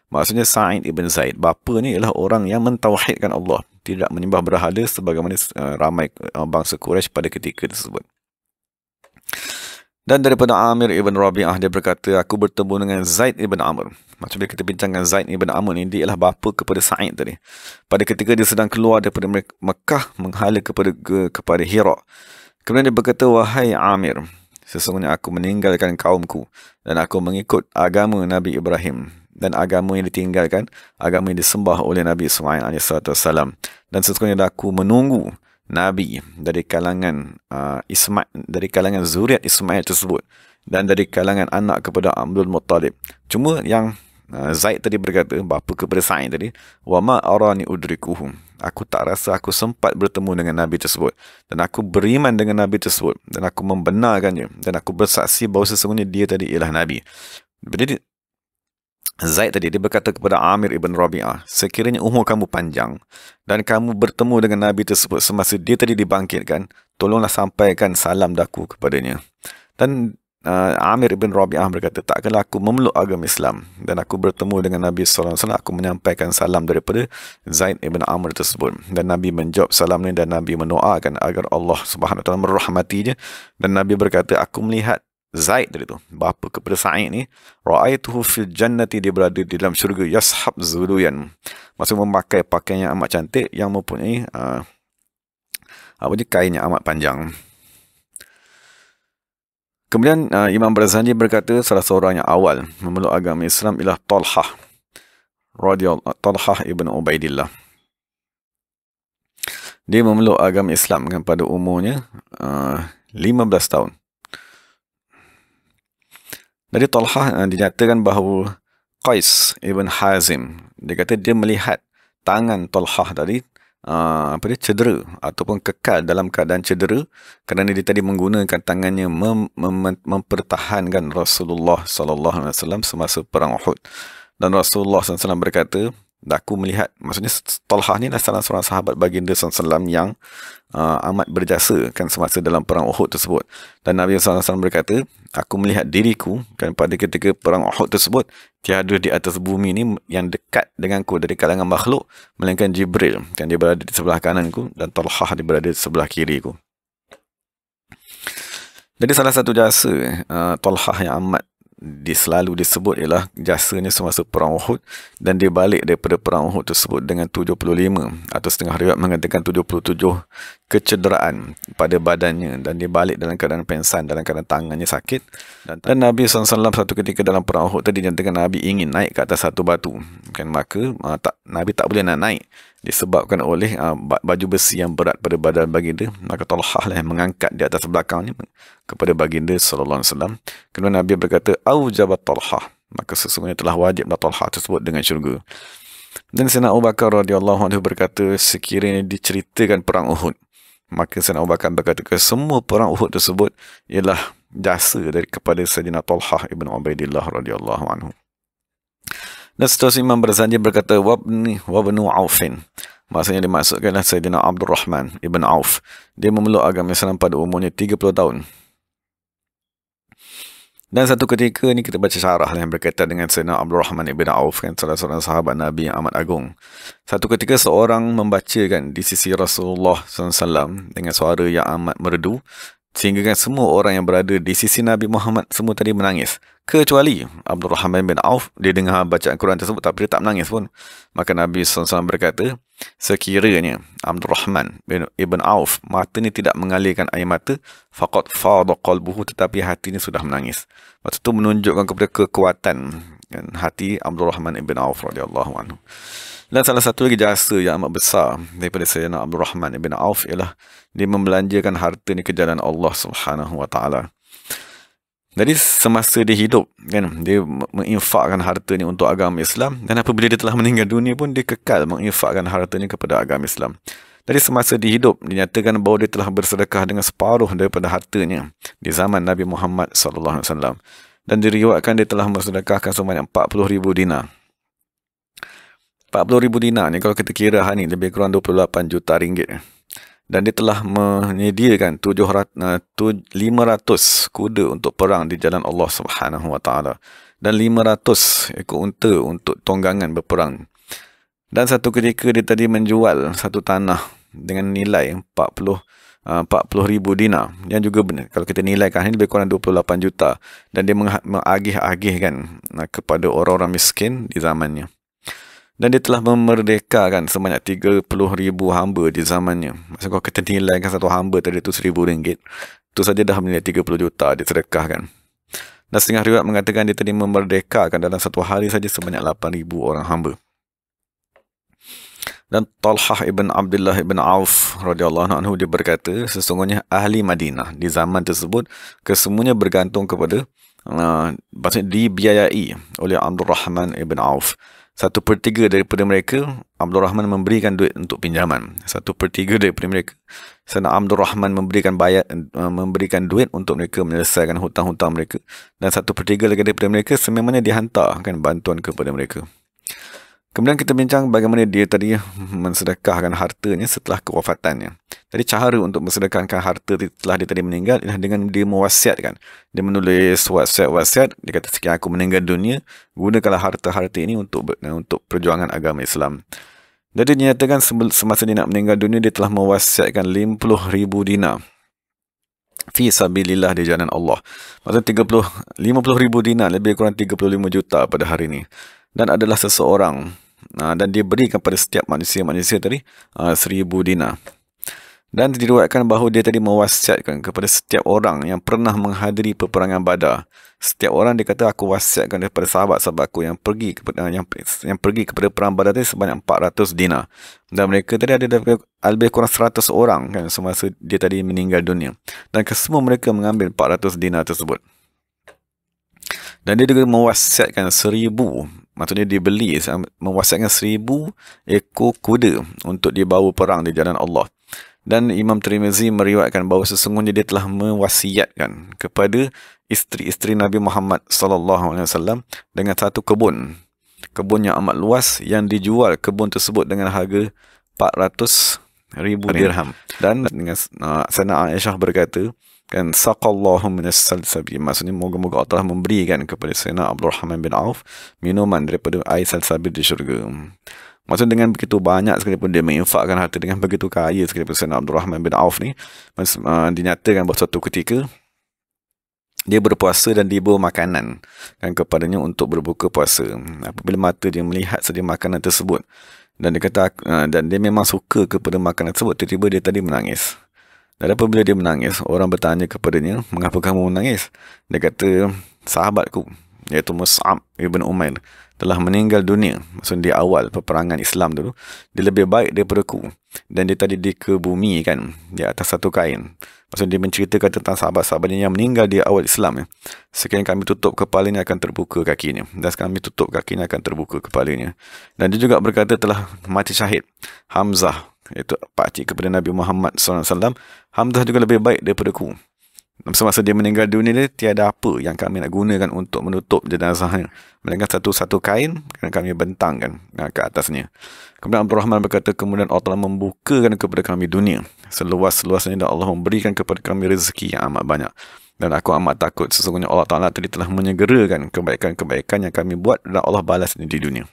Maksudnya Sa'id ibn Zaid, bapa ni ialah orang yang mentauhidkan Allah, tidak menyembah berhala sebagaimana ramai bangsa Quraisy pada ketika tersebut. Dan daripada Amir ibn Rabi'ah, dia berkata, aku bertemu dengan Zaid ibn Amr. Maksudnya kita bincangkan Zaid ibn Amr ni, dia ialah bapa kepada Sa'id tadi. Pada ketika dia sedang keluar daripada Mekah menghala kepada Hira. Kemudian dia berkata, wahai Amir, sesungguhnya aku meninggalkan kaumku dan aku mengikut agama Nabi Ibrahim. Dan agama yang ditinggalkan, agama yang disembah oleh Nabi Ismail AS. Dan sesungguhnya aku menunggu Nabi dari kalangan dari kalangan zuriat Ismail tersebut, dan dari kalangan anak kepada Abdul Muttalib. Cuma yang Zaid tadi berkata, bapa kepada Sa'id tadi, wa ma arani udrikuhum, aku tak rasa aku sempat bertemu dengan Nabi tersebut, dan aku beriman dengan Nabi tersebut, dan aku membenarkannya, dan aku bersaksi bahawa sesungguhnya dia tadi ialah Nabi. Jadi Zaid tadi dia berkata kepada Amir ibn Rabi'ah, sekiranya umur kamu panjang dan kamu bertemu dengan Nabi tersebut semasa dia tadi dibangkitkan, tolonglah sampaikan salam daku kepadanya. Dan Amir ibn Rabi'ah berkata, takkanlah aku memeluk agama Islam dan aku bertemu dengan Nabi SAW, aku menyampaikan salam daripada Zaid ibn Amr tersebut. Dan Nabi menjawab salam ni, dan Nabi mendoakan agar Allah Subhanahu Wa Taala merahmatinya. Dan Nabi berkata, aku melihat Zaid tadi tu, bapa kepada Sa'id ni, ra'aituhu fil jannati, dia berada di dalam syurga, yashab zuluyan, maksud memakai pakaian yang amat cantik, yang mempunyai kain yang amat panjang. Kemudian Imam Barzanji berkata, salah seorang yang awal memeluk agama Islam ialah Talhah ibn Ubaidillah. Dia memeluk agama Islam kan pada umurnya 15 tahun. Dari Talhah dinyatakan bahawa Qais ibn Hazim, dia kata dia melihat tangan Talhah tadi cedera ataupun kekal dalam keadaan cedera, kerana dia tadi menggunakan tangannya mempertahankan Rasulullah SAW semasa perang Uhud. Dan Rasulullah SAW berkata, aku melihat, maksudnya Talhah ni adalah salah seorang sahabat baginda SAW yang amat berjasa kan semasa dalam perang Uhud tersebut. Dan Nabi SAW berkata, aku melihat diriku kan pada ketika perang Uhud tersebut, tiada di atas bumi ni yang dekat denganku dari kalangan makhluk melainkan Jibril, kan dia berada di sebelah kananku, dan Talhah dia berada di sebelah kiriku. Jadi salah satu jasa Talhah yang amat selalu disebut ialah jasanya semasa perang Uhud, dan dia balik daripada perang Uhud tersebut dengan 75, atau setengah riwayat mengatakan 77 kecederaan pada badannya, dan dia balik dalam keadaan pengsan, dalam keadaan tangannya sakit. Dan Nabi SAW satu ketika dalam perang Uhud tadi nyatakan Nabi ingin naik ke atas satu batu, kan, maka Nabi tak boleh nak naik disebabkan oleh baju besi yang berat pada badan baginda. Maka Talhah lah yang mengangkat di atas belakangnya kepada baginda SAW. Kemudian Nabi berkata, aujabat Talhah, maka sesungguhnya telah wajiblah Talhah tersebut dengan syurga. Dan Sayyidina Abu Bakar radhiyallahu anhu berkata, sekiranya diceritakan perang Uhud, maka Sayyidina Abu Bakar berkata ke semua perang Uhud tersebut ialah jasa kepada Sayyidina Talhah ibn Ubaidillah radhiyallahu anhu. Dan seterusnya Imam Barzanji berkata, wabnu Aufin, maksudnya dimaksudkanlah Sayyidina Abdul Rahman ibn Auf. Dia memeluk agama Islam pada umurnya 30 tahun. Dan satu ketika ni kita baca syarah yang berkaitan dengan Sayyidina Abdul Rahman ibn Auf, kan, salah seorang sahabat Nabi yang amat agung. Satu ketika seorang membacakan di sisi Rasulullah SAW dengan suara yang amat merdu, Sehingga kan semua orang yang berada di sisi Nabi Muhammad semua tadi menangis. Kecuali Abdul Rahman bin Auf, dia dengar bacaan Quran tersebut tapi dia tak menangis pun. Maka Nabi SAW berkata, sekiranya Abdul Rahman bin Ibn Auf, mata ni tidak mengalirkan air mata, faqad fadha qalbuhu, tetapi hatinya sudah menangis. Maksud itu menunjukkan kepada kekuatan hati Abdul Rahman bin Auf radhiyallahu anhu. Dan salah satu lagi jasa yang amat besar daripada Sayyidina Abdul Rahman bin Auf ialah dia membelanjakan harta ni ke jalan Allah Subhanahu wa taala. Jadi semasa dia hidup kan, dia menginfakkan harta ni untuk agama Islam, dan apabila dia telah meninggal dunia pun dia kekal menginfakkan hartanya kepada agama Islam. Jadi semasa dia hidup dinyatakan bahawa dia telah bersedekah dengan separuh daripada hartanya di zaman Nabi Muhammad sallallahu alaihi wasallam, dan diriwayatkan dia telah bersedekahkan sebanyak 40,000 dinar. 40,000 dinar ni kalau kita kira hari ni lebih kurang 28 juta ringgit. Dan dia telah menyediakan 500 kuda untuk perang di jalan Allah Subhanahu wa taala, dan 500 ekor unta untuk tonggangan berperang. Dan satu ketika dia tadi menjual satu tanah dengan nilai 40,000 dinar, yang juga benar kalau kita nilaikan ini lebih kurang 28 juta, dan dia mengagih-agihkan kepada orang-orang miskin di zamannya. Dan dia telah memerdekakan sebanyak 30,000 hamba di zamannya. Maksudnya kalau kita nilaikan satu hamba tadi itu RM1,000, itu saja dah menilai 30 juta dia sedekahkan. Dan setengah riwayat mengatakan dia tadi memerdekakan dalam satu hari saja sebanyak 8,000 orang hamba. Dan Talhah ibn Abdullah ibn Auf radhiyallahu anhu dia berkata, sesungguhnya ahli Madinah di zaman tersebut kesemuanya bergantung kepada maksudnya dibiayai oleh Abdul Rahman ibn Auf. 1/3 daripada mereka Abdul Rahman memberikan duit untuk pinjaman. 1/3 daripada mereka Sayyidina Abdul Rahman memberikan duit untuk mereka menyelesaikan hutang-hutang mereka, dan 1/3 lagi daripada mereka sememangnya dihantarkan bantuan kepada mereka. Kemudian kita bincang bagaimana dia tadi mensedekahkan hartanya setelah kewafatannya. Jadi cara untuk mensedekahkan harta setelah dia tadi meninggal ialah dengan dia mewasiatkan. Dia menulis wasiat, dia kata sekian aku meninggal dunia, gunakanlah harta-harta ini untuk perjuangan agama Islam. Jadi dinyatakan semasa dia nak meninggal dunia, dia telah mewasiatkan 50,000 dinar fi sabilillah di jalan Allah. Maksudnya 50,000 dinar lebih kurang 35 juta pada hari ini. Dan adalah seseorang dan dia berikan pada setiap manusia tadi 1,000 dinar. Dan diriwayatkan bahawa dia tadi mewasiatkan kepada setiap orang yang pernah menghadiri peperangan Badar. Setiap orang dia kata aku wasiatkan daripada sahabat-sahabatku yang pergi kepada perang Badar tadi sebanyak 400 dinar. Dan mereka tadi ada lebih kurang 100 orang kan semasa dia tadi meninggal dunia. Dan kesemua mereka mengambil 400 dinar tersebut. Dan dia juga mewasiatkan 1,000, maksudnya dia mewasiatkan 1,000 ekor kuda untuk dibawa perang di jalan Allah. Dan Imam Tirmizi meriwayatkan bahawa sesungguhnya dia telah mewasiatkan kepada isteri-isteri Nabi Muhammad sallallahu alaihi wasallam dengan satu kebun yang amat luas, yang dijual kebun tersebut dengan harga 400,000 dirham. Dan dengan Sayyidina Aisyah berkata, kan saqallahu minas salsabil, maksudnya moga-moga Allah memberikan kepada Sayyidina Abdul Rahman bin Auf minuman daripada air salsabil di syurga. Maksudnya dengan begitu banyak sekalipun dia menginfakkan harta, dengan begitu kaya sekalipun Sayyidina Abdul Rahman bin Auf ni, dinyatakan bahawa suatu ketika dia berpuasa dan dibawa makanan kan kepadanya untuk berbuka puasa. Apabila mata dia melihat saja makanan tersebut, dan dia kata dan dia memang suka kepada makanan tersebut, tiba-tiba dia tadi menangis. Dan apabila dia menangis, orang bertanya kepadanya, mengapa kamu menangis? Dia kata, sahabatku, iaitu Mus'ab ibn Umair, telah meninggal dunia. Maksudnya di awal peperangan Islam dulu, dia lebih baik daripada aku. Dan dia tadi dikebumikan di atas satu kain. Maksudnya dia menceritakan tentang sahabat-sahabatnya yang meninggal di awal Islam. Sekiranya kami tutup kepalanya akan terbuka kakinya. Dan sekarang kami tutup kakinya akan terbuka kepalanya. Dan dia juga berkata telah mati syahid Hamzah, iaitu pakcik kepada Nabi Muhammad SAW. Hamzah juga lebih baik daripada aku. Semasa dia meninggal dunia dia, tiada apa yang kami nak gunakan untuk menutup jenazahnya, melainkan satu kain yang kami bentangkan ke atasnya. Kemudian Abdul Rahman berkata, kemudian Allah telah membukakan kepada kami dunia seluas-luasnya, dan Allah memberikan kepada kami rezeki yang amat banyak. Dan aku amat takut sesungguhnya Allah Ta'ala tadi telah menyegerakan kebaikan-kebaikan yang kami buat, dan Allah balas di dunia.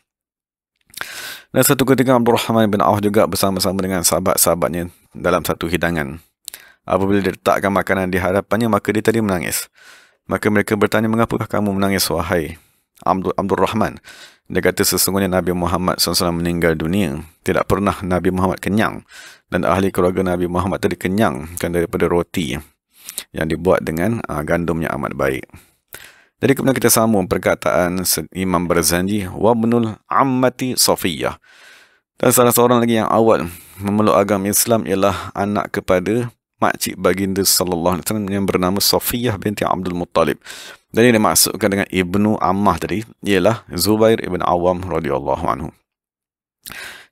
Dan satu ketika Abdul Rahman bin Auf juga bersama-sama dengan sahabat-sahabatnya dalam satu hidangan. Apabila dia letakkan makanan di hadapannya, maka dia tadi menangis. Maka mereka bertanya, mengapakah kamu menangis, wahai Abdul Rahman? Dia kata, sesungguhnya Nabi Muhammad SAW meninggal dunia. Tidak pernah Nabi Muhammad kenyang. Dan ahli keluarga Nabi Muhammad tadi kenyang kan daripada roti yang dibuat dengan gandum yang amat baik. Jadi kemudian kita sambung perkataan Imam Barzanji, wabnul ammati Safiyah. Dan salah seorang lagi yang awal memeluk agama Islam ialah anak kepada makcik baginda sallallahu alaihi wasallam yang bernama Safiyah binti Abdul Muttalib. Dan yang dimaksudkan dengan ibnu ammah tadi ialah Zubair ibn Awam radhiyallahu anhu.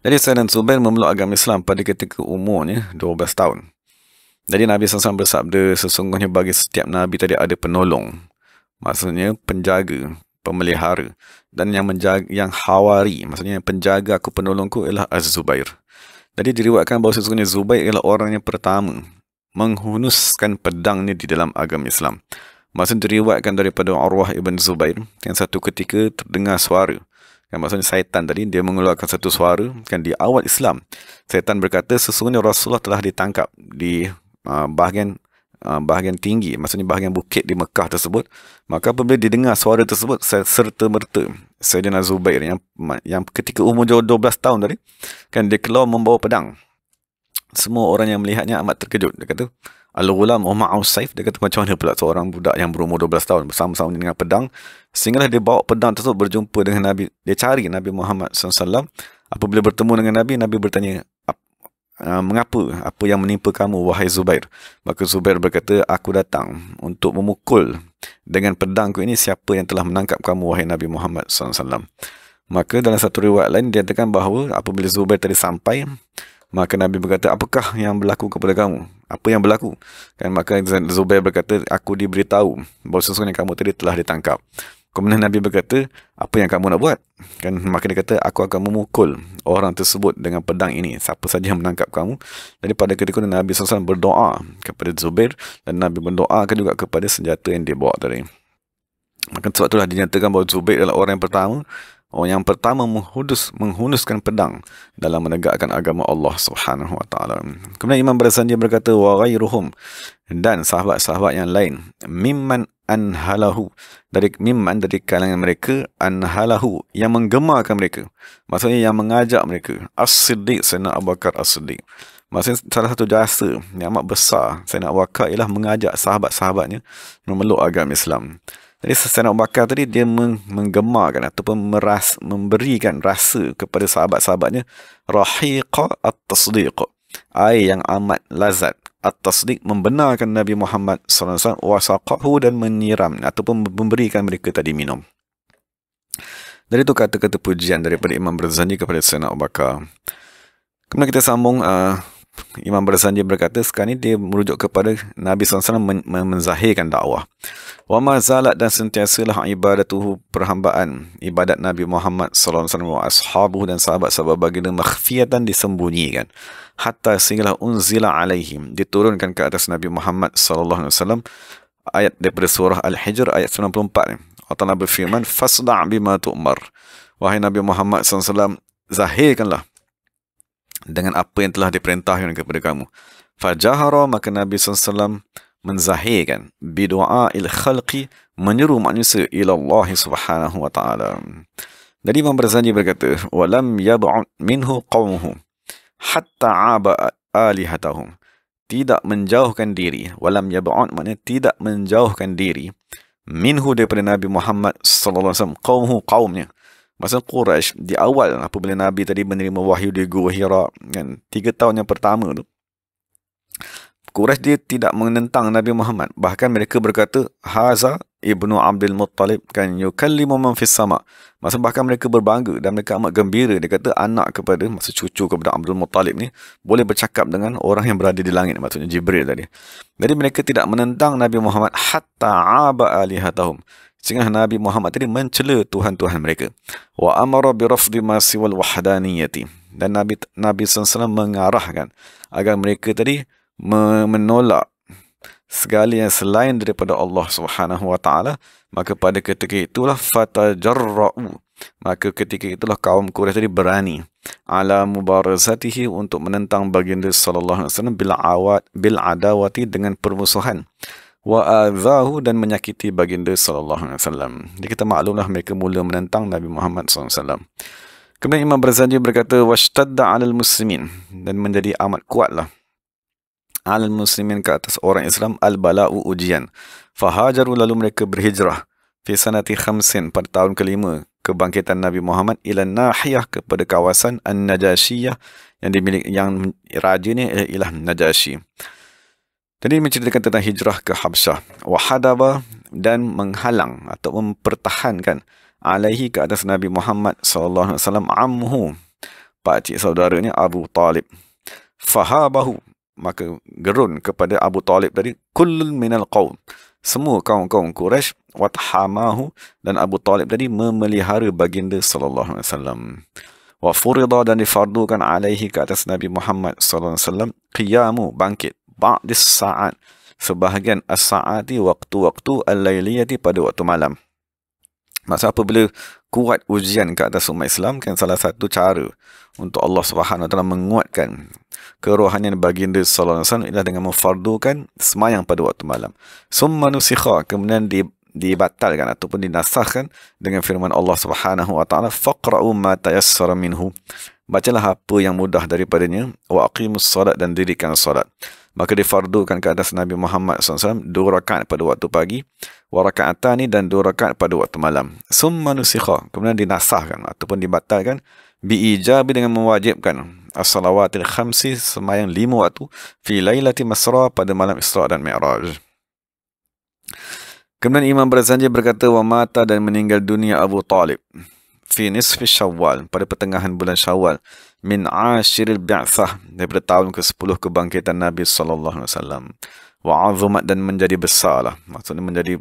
Jadi Sayyidina Zubair memeluk agama Islam pada ketika umurnya 12 tahun. Jadi Nabi SAW bersabda, sesungguhnya bagi setiap Nabi tadi ada penolong. Maksudnya penjaga, pemelihara. Dan yang menjaga, yang hawari, maksudnya yang penjaga aku, penolongku ialah Az-Zubair. Jadi diriwayatkan bahawa sesungguhnya Zubair ialah orang yang pertama menghunuskan pedang ni di dalam agama Islam. Maksudnya diriwayatkan daripada Urwah ibn Zubair yang satu ketika terdengar suara. Kan, maksudnya syaitan tadi dia mengeluarkan satu suara kan di awal Islam. Syaitan berkata sesungguhnya Rasulullah telah ditangkap di bahagian tinggi, maksudnya bahagian bukit di Mekah tersebut. Maka apabila didengar suara tersebut, serta-merta Sayyidina Zubair yang ketika umur 12 tahun tadi kan dia keluar membawa pedang. Semua orang yang melihatnya amat terkejut. Dia kata, Al-Ghulam ma'u saif. Dia kata, macam mana pula seorang budak yang berumur 12 tahun bersama-sama dengan pedang. Sehinggalah dia bawa pedang tersebut berjumpa dengan Nabi. Dia cari Nabi Muhammad SAW. Apabila bertemu dengan Nabi, Nabi bertanya, mengapa? Apa yang menimpa kamu, wahai Zubair? Maka Zubair berkata, aku datang untuk memukul dengan pedangku ini siapa yang telah menangkap kamu, wahai Nabi Muhammad SAW. Maka dalam satu riwayat lain, dia katakan bahawa apabila Zubair tadi sampai, maka Nabi berkata, apakah yang berlaku kepada kamu? Apa yang berlaku? Kan, maka Zubair berkata, aku diberitahu bahawa sesungguhnya kamu tadi telah ditangkap. Kemudian Nabi berkata, apa yang kamu nak buat? Kan, maka dia kata, aku akan memukul orang tersebut dengan pedang ini, siapa saja yang menangkap kamu. Jadi pada ketika itu Nabi SAW berdoa kepada Zubair dan Nabi berdoakan juga kepada senjata yang dia bawa tadi. Maka sebab itulah dinyatakan bahawa Zubair adalah orang yang pertama menghunuskan pedang dalam menegakkan agama Allah Subhanahu wa taala. Kemudian Imam Barzanji berkata, wa ghairuhum, dan sahabat-sahabat yang lain, mimman anhalahu, dari kalangan mereka, anhalahu, yang menggemarkan mereka, maksudnya yang mengajak mereka, As-Siddiq, Sayyidina Abu Bakar As-Siddiq. Maksudnya salah satu jasa yang amat besar Sayyidina Abu Bakar ialah mengajak sahabat-sahabatnya memeluk agama Islam. Jadi Sayyidina Abu Bakar tadi dia menggemarkan ataupun memberikan rasa kepada sahabat-sahabatnya rahiqa at-tasdiq, air yang amat lazat, at-tasdiq, membenarkan Nabi Muhammad SAW, wasaqahu, dan menyiram ataupun memberikan mereka tadi minum. Dari itu kata-kata pujian daripada Imam Barzanji kepada Sayyidina Abu Bakar. Kemudian kita sambung, Imam Barzanji berkata sekarang ini dia merujuk kepada Nabi SAW menzahirkan dakwah. Wa ma zalat, dan sentiasalah ibadatuhu, perhambaan ibadat Nabi Muhammad SAW wa ashabuhu, dan sahabat-sahabat baginda, makhfiyatan, disembunyikan, hatta sehinggalah unzila alaihim, diturunkan ke atas Nabi Muhammad SAW ayat daripada surah Al-Hijr ayat 94. Allah berfirman, fasda' bima tu'mar, wahai Nabi Muhammad SAW, zahirkanlah dengan apa yang telah diperintahkan kepada kamu. Fajahara, maka Nabi SAW menzahirkan, bidu'a'il khalqi, menyeru manusia ila Allah Subhanahu wa ta'ala. Jadi Imam Barzanji berkata, walam yab'ud minhu qawmuhu hatta 'aba alihatahum, tidak menjauhkan diri, walam yab'ud maknanya tidak menjauhkan diri, minhu, daripada Nabi Muhammad SAW, qawmuhu, qawmnya. Maksudnya Quraisy di awal apabila Nabi tadi menerima wahyu di Gua Hira kan, 3 tahun yang pertama tu, Quraisy dia tidak menentang Nabi Muhammad. Bahkan mereka berkata, haza ibnu Abdul Muttalib kan yukallimu man fis sama. Maksud bahkan mereka berbangga dan mereka amat gembira. Dia kata anak kepada, maksud cucu kepada Abdul Muttalib ni boleh bercakap dengan orang yang berada di langit, maksudnya Jibril tadi. Jadi mereka tidak menentang Nabi Muhammad hatta aba alihatahum, sehingga Nabi Muhammad tadi mencela Tuhan-Tuhan mereka. Wa amara bi rafdi ma siwal wahdaniyati, dan Nabi SAW mengarahkan agar mereka tadi menolak segala yang selain daripada Allah Subhanahu wa taala. Maka pada ketika itulah fatajarra'u, Maka ketika itulah kaum Quraisy tadi berani ala mubarazatihi untuk menentang baginda sallallahu alaihi wasallam bil adawati dengan permusuhan, wa adzahu dan menyakiti baginda sallallahu alaihi wasallam. Jadi kita maklumlah mereka mula menentang Nabi Muhammad sallallahu alaihi wasallam. Kemudian Imam Barzanji berkata washtadda 'alal muslimin, dan menjadi amat kuatlah 'alal muslimin ke atas orang Islam al-bala'u ujian. Fahajaru, lalu mereka berhijrah fi sanati khamsin pada tahun kelima kebangkitan Nabi Muhammad ila nahiyah kepada kawasan An-Najashiyah yang raja ni ialah Najashi. Jadi menceritakan tentang hijrah ke Habsyah. Wahadaba, dan menghalang atau mempertahankan alaihi ke atas Nabi Muhammad sallallahu alaihi wasallam amhu, pakcik saudaranya Abu Talib. Fahabahu, maka gerun kepada Abu Talib tadi kullun minal qaum, semua kaum-kaum Quraisy, wathamahu, dan Abu Talib tadi memelihara baginda sallallahu alaihi wasallam. Wa furida, dan difardukan alaihi ke atas Nabi Muhammad sallallahu alaihi wasallam qiyamu, bangkit, ba'dis sa'at, sebahagian as-sa'ati, waktu-waktu al-lailiyati, pada waktu malam. Maksud apabila kuat ujian ke atas umat Islam, kan salah satu cara untuk Allah Subhanahu Wa Taala menguatkan kerohanian baginda sallallahu alaihi wasallam ialah dengan memfardukan semayang pada waktu malam. Summa nusikha, kemudian dibatalkan ataupun dinasahkan dengan firman Allah Subhanahu Wa Taala faqra'u ma tayassara minhu, bacalah apa yang mudah daripadanya, wa aqimus salat, dan dirikan salat. Maka difardukan ke atas Nabi Muhammad SAW 2 rakaat pada waktu pagi, wa raka'atani, dan 2 rakaat pada waktu malam. Summa nusikha, kemudian dinasahkan ataupun dibatalkan biijabi, dengan mewajibkan as-salawatil khamsi, semayang 5 waktu, fi lailati masra, pada malam Isra dan Mi'raj. Kemudian Imam Barzanji berkata wa mata, dan meninggal dunia Abu Talib fi nisfi Syawal, pada pertengahan bulan Syawal, min ashiril bi'athah, daripada tahun ke-10 kebangkitan Nabi sallallahu alaihi wasallam. Wa azumat, dan menjadi besarlah, maksudnya menjadi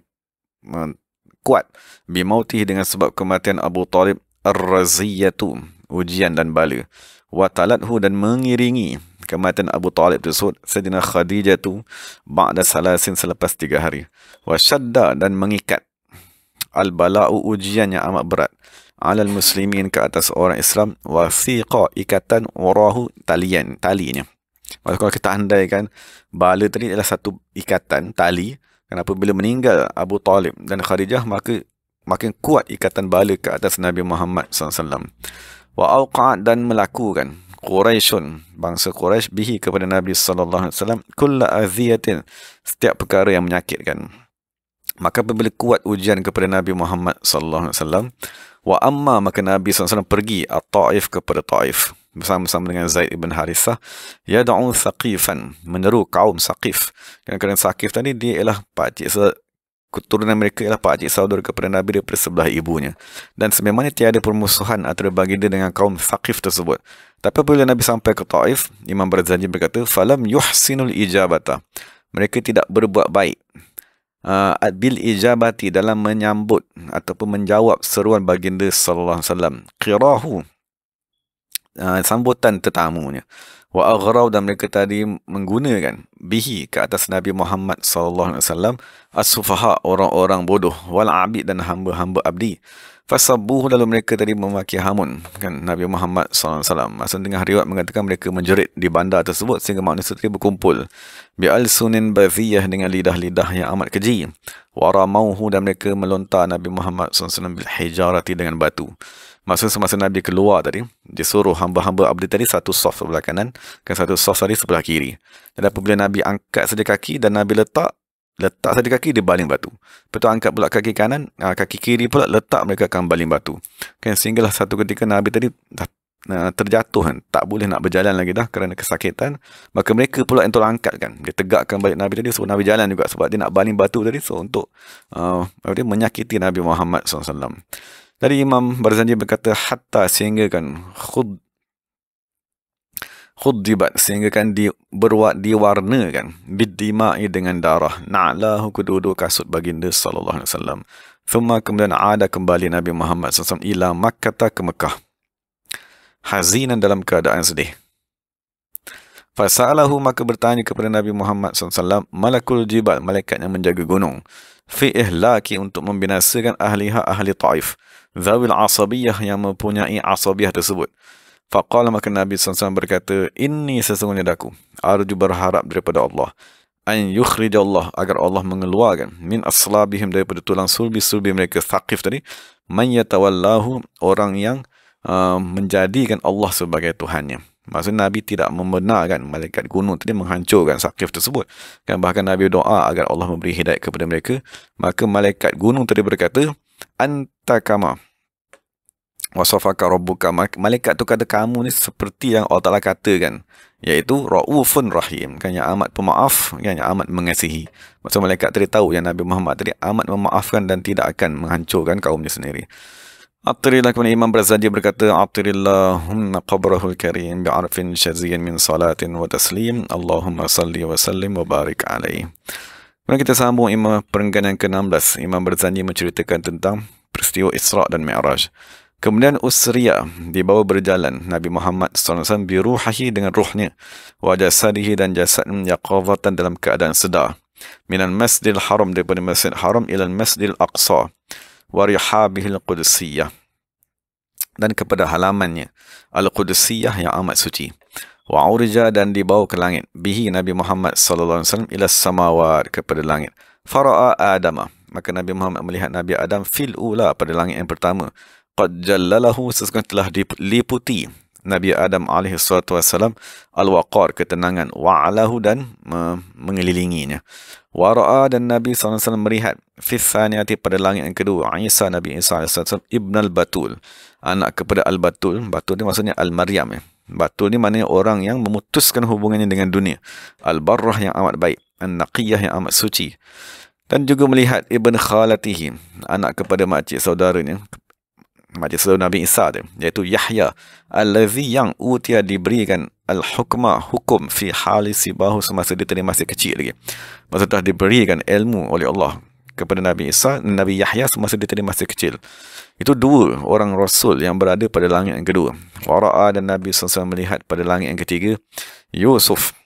kuat, bimautih, dengan sebab kematian Abu Talib, ar-raziyatu, ujian dan bala, wa talathu, dan mengiringi kematian Abu Talib tersebut Sayyidina Khadijatu ba'da salasin, selepas 3 hari, wa syadda, dan mengikat al-bala'u, ujian yang amat berat, alal muslimin, ke atas orang Islam, wasiqa, ikatan, warahu, talinya. Maksud kalau kita andaikan bala tadi adalah satu ikatan, tali, kenapa bila meninggal Abu Talib dan Khadijah, maka makin kuat ikatan bala ke atas Nabi Muhammad SAW. Wa awqa'at, dan melakukan Quraisyun, bangsa Quraisy, bihi, kepada Nabi SAW, kulla aziyatin, setiap perkara yang menyakitkan. Maka apabila kuat ujian kepada Nabi Muhammad SAW, wa amma, maka Nabi SAW pergi at-Taif, kepada Taif, bersama-sama dengan Zaid ibn Harithah, yad'u Thaqifan, menyeru kaum Saqif. Kadang-kadang Saqif tadi dia ialah pakcik, keturunan mereka ialah pakcik saudara kepada Nabi daripada sebelah ibunya, dan sememangnya tiada permusuhan antara baginda dengan kaum Saqif tersebut. Tapi apabila Nabi sampai ke Taif, Imam Barzanji berkata falam yuhsinul ijabata, mereka tidak berbuat baik bil ijabati, dalam menyambut ataupun menjawab seruan baginda sallallahu alaihi wasallam, qirahu, sambutan tetamunya, wa aghrau, dan mereka tadi menggunakan bihi, ke atas Nabi Muhammad sallallahu alaihi wasallam, as-sufaha, orang-orang bodoh, wal abid, dan hamba-hamba abdi. Fasabbuhu, lalu mereka tadi memaki hamun kan Nabi Muhammad sallallahu alaihi wasallam. Maksud dengan riwayat mengatakan mereka menjerit di bandar tersebut sehingga manusia tadi berkumpul bi al-sunin baziyah, dengan lidah-lidah yang amat keji. Waramauhu, dan mereka melontar Nabi Muhammad sallallahu alaihi wasallam bil hijarati, dengan batu. Maksud semasa Nabi keluar tadi, disuruh hamba-hamba abdi tadi satu saf sebelah kanan, dan satu saf tadi sebelah kiri. Dan apabila Nabi angkat saja kaki dan Nabi letak saja kaki, dia baling batu. Betul, angkat pula kaki kanan, kaki kiri pula letak, mereka akan baling batu. Kan, sehinggalah satu ketika Nabi tadi dah terjatuh kan, tak boleh nak berjalan lagi dah kerana kesakitan. Maka mereka pula yang tolong angkat kan, dia tegakkan balik Nabi tadi, suruh Nabi jalan juga sebab dia nak baling batu tadi, so untuk dia menyakiti Nabi Muhammad SAW. Dari Imam Barzanji berkata hatta, sehingga kan khuddibat, sehingga kan diwarnakan biddima'i, dengan darah, na'lahu, kedua-dua kasut baginda sallallahu alaihi wasallam. Thumma, kemudian ada kembali Nabi Muhammad SAW ila Makkah, ke Mekah, hazinan, dalam keadaan sedih. Fasa'alahu, maka bertanya kepada Nabi Muhammad SAW malakul jibal, malaikat yang menjaga gunung, fi ihlaki, untuk membinasakan ahliha, ahli Taif. zawil asabiyah, yang mempunyai asabiyah tersebut. Faqala, maka Nabi SAW berkata, inni sesungguhnya daku, arju berharap daripada Allah, an yukhrijallah, agar Allah mengeluarkan, min aslabihim, daripada tulang sulbi-sulbi mereka, Thaqif tadi, man yatawallahu, orang yang menjadikan Allah sebagai Tuhannya. Maksudnya Nabi tidak membenarkan malaikat gunung tadi menghancurkan Thaqif tersebut. Kan bahkan Nabi doa agar Allah memberi hidayah kepada mereka. Maka malaikat gunung tadi berkata, anta kama wasafaka rabbuka, malaikat tu kata kamu ni seperti yang Allah Ta'ala katakan, iaitu Ra'ufun Rahim, kan, yang amat pemaaf, kan, yang amat mengasihi. Maksud malaikat tadi tahu yang Nabi Muhammad tadi amat memaafkan dan tidak akan menghancurkan kaumnya sendiri. Atirillah, kemudian Imam Barzanji berkata, Atirillahumma qabrahul karim bi'arfin syaziyin min salatin wa taslim, Allahumma salli wa sallim wa barik alaih. Kemudian kita sambung perenggan yang ke-16. Imam Barzanji menceritakan tentang peristiwa Isra' dan Mi'raj. Kemudian Usriya, dibawa berjalan Nabi Muhammad SAW biruhahi, dengan ruhnya, wa jasadihi, dan jasadnya, yaqadhatan, dalam keadaan sedar, minan masjidil haram, daripada masjid haram, ilal masjidil aqsa, wa rihabihil qudsiyah, dan kepada halamannya al-qudsiyah yang amat suci, wa urja, dan dibawa ke langit, bihi Nabi Muhammad SAW ila samawat, kepada langit, fara'a Adama, maka Nabi Muhammad melihat Nabi Adam fil ula, pada langit yang pertama, qad jallalahu, sesungguhnya telah diliputi Nabi Adam alaihi salatu wassalam al-waqar, ketenangan, wa'alahu, dan mengelilinginya, wara'a, dan Nabi SAW melihat fi tsaniyati, pada langit yang kedua, Isa, Nabi Isa alaihi salatu wassalam, ibn al-Batul, anak kepada al-Batul. Batul ni maksudnya al-Maryam. Batul ni maknanya orang yang memutuskan hubungannya dengan dunia, al-barrah, yang amat baik, an-naqiyah, yang amat suci. Dan juga melihat ibn khalatihi, anak kepada makcik saudaranya, macam saudara Nabi Isa dia, iaitu Yahya, allazi, yang utia, diberikan al-hukma, hukum, fi hali sibahu, semasa dia tadi masih kecil lagi. Maksudnya telah diberikan ilmu oleh Allah kepada Nabi Isa, Nabi Yahya, semasa dia tadi masih kecil. Itu dua orang Rasul yang berada pada langit yang kedua. Wara'a, dan Nabi SAW melihat pada langit yang ketiga Yusuf,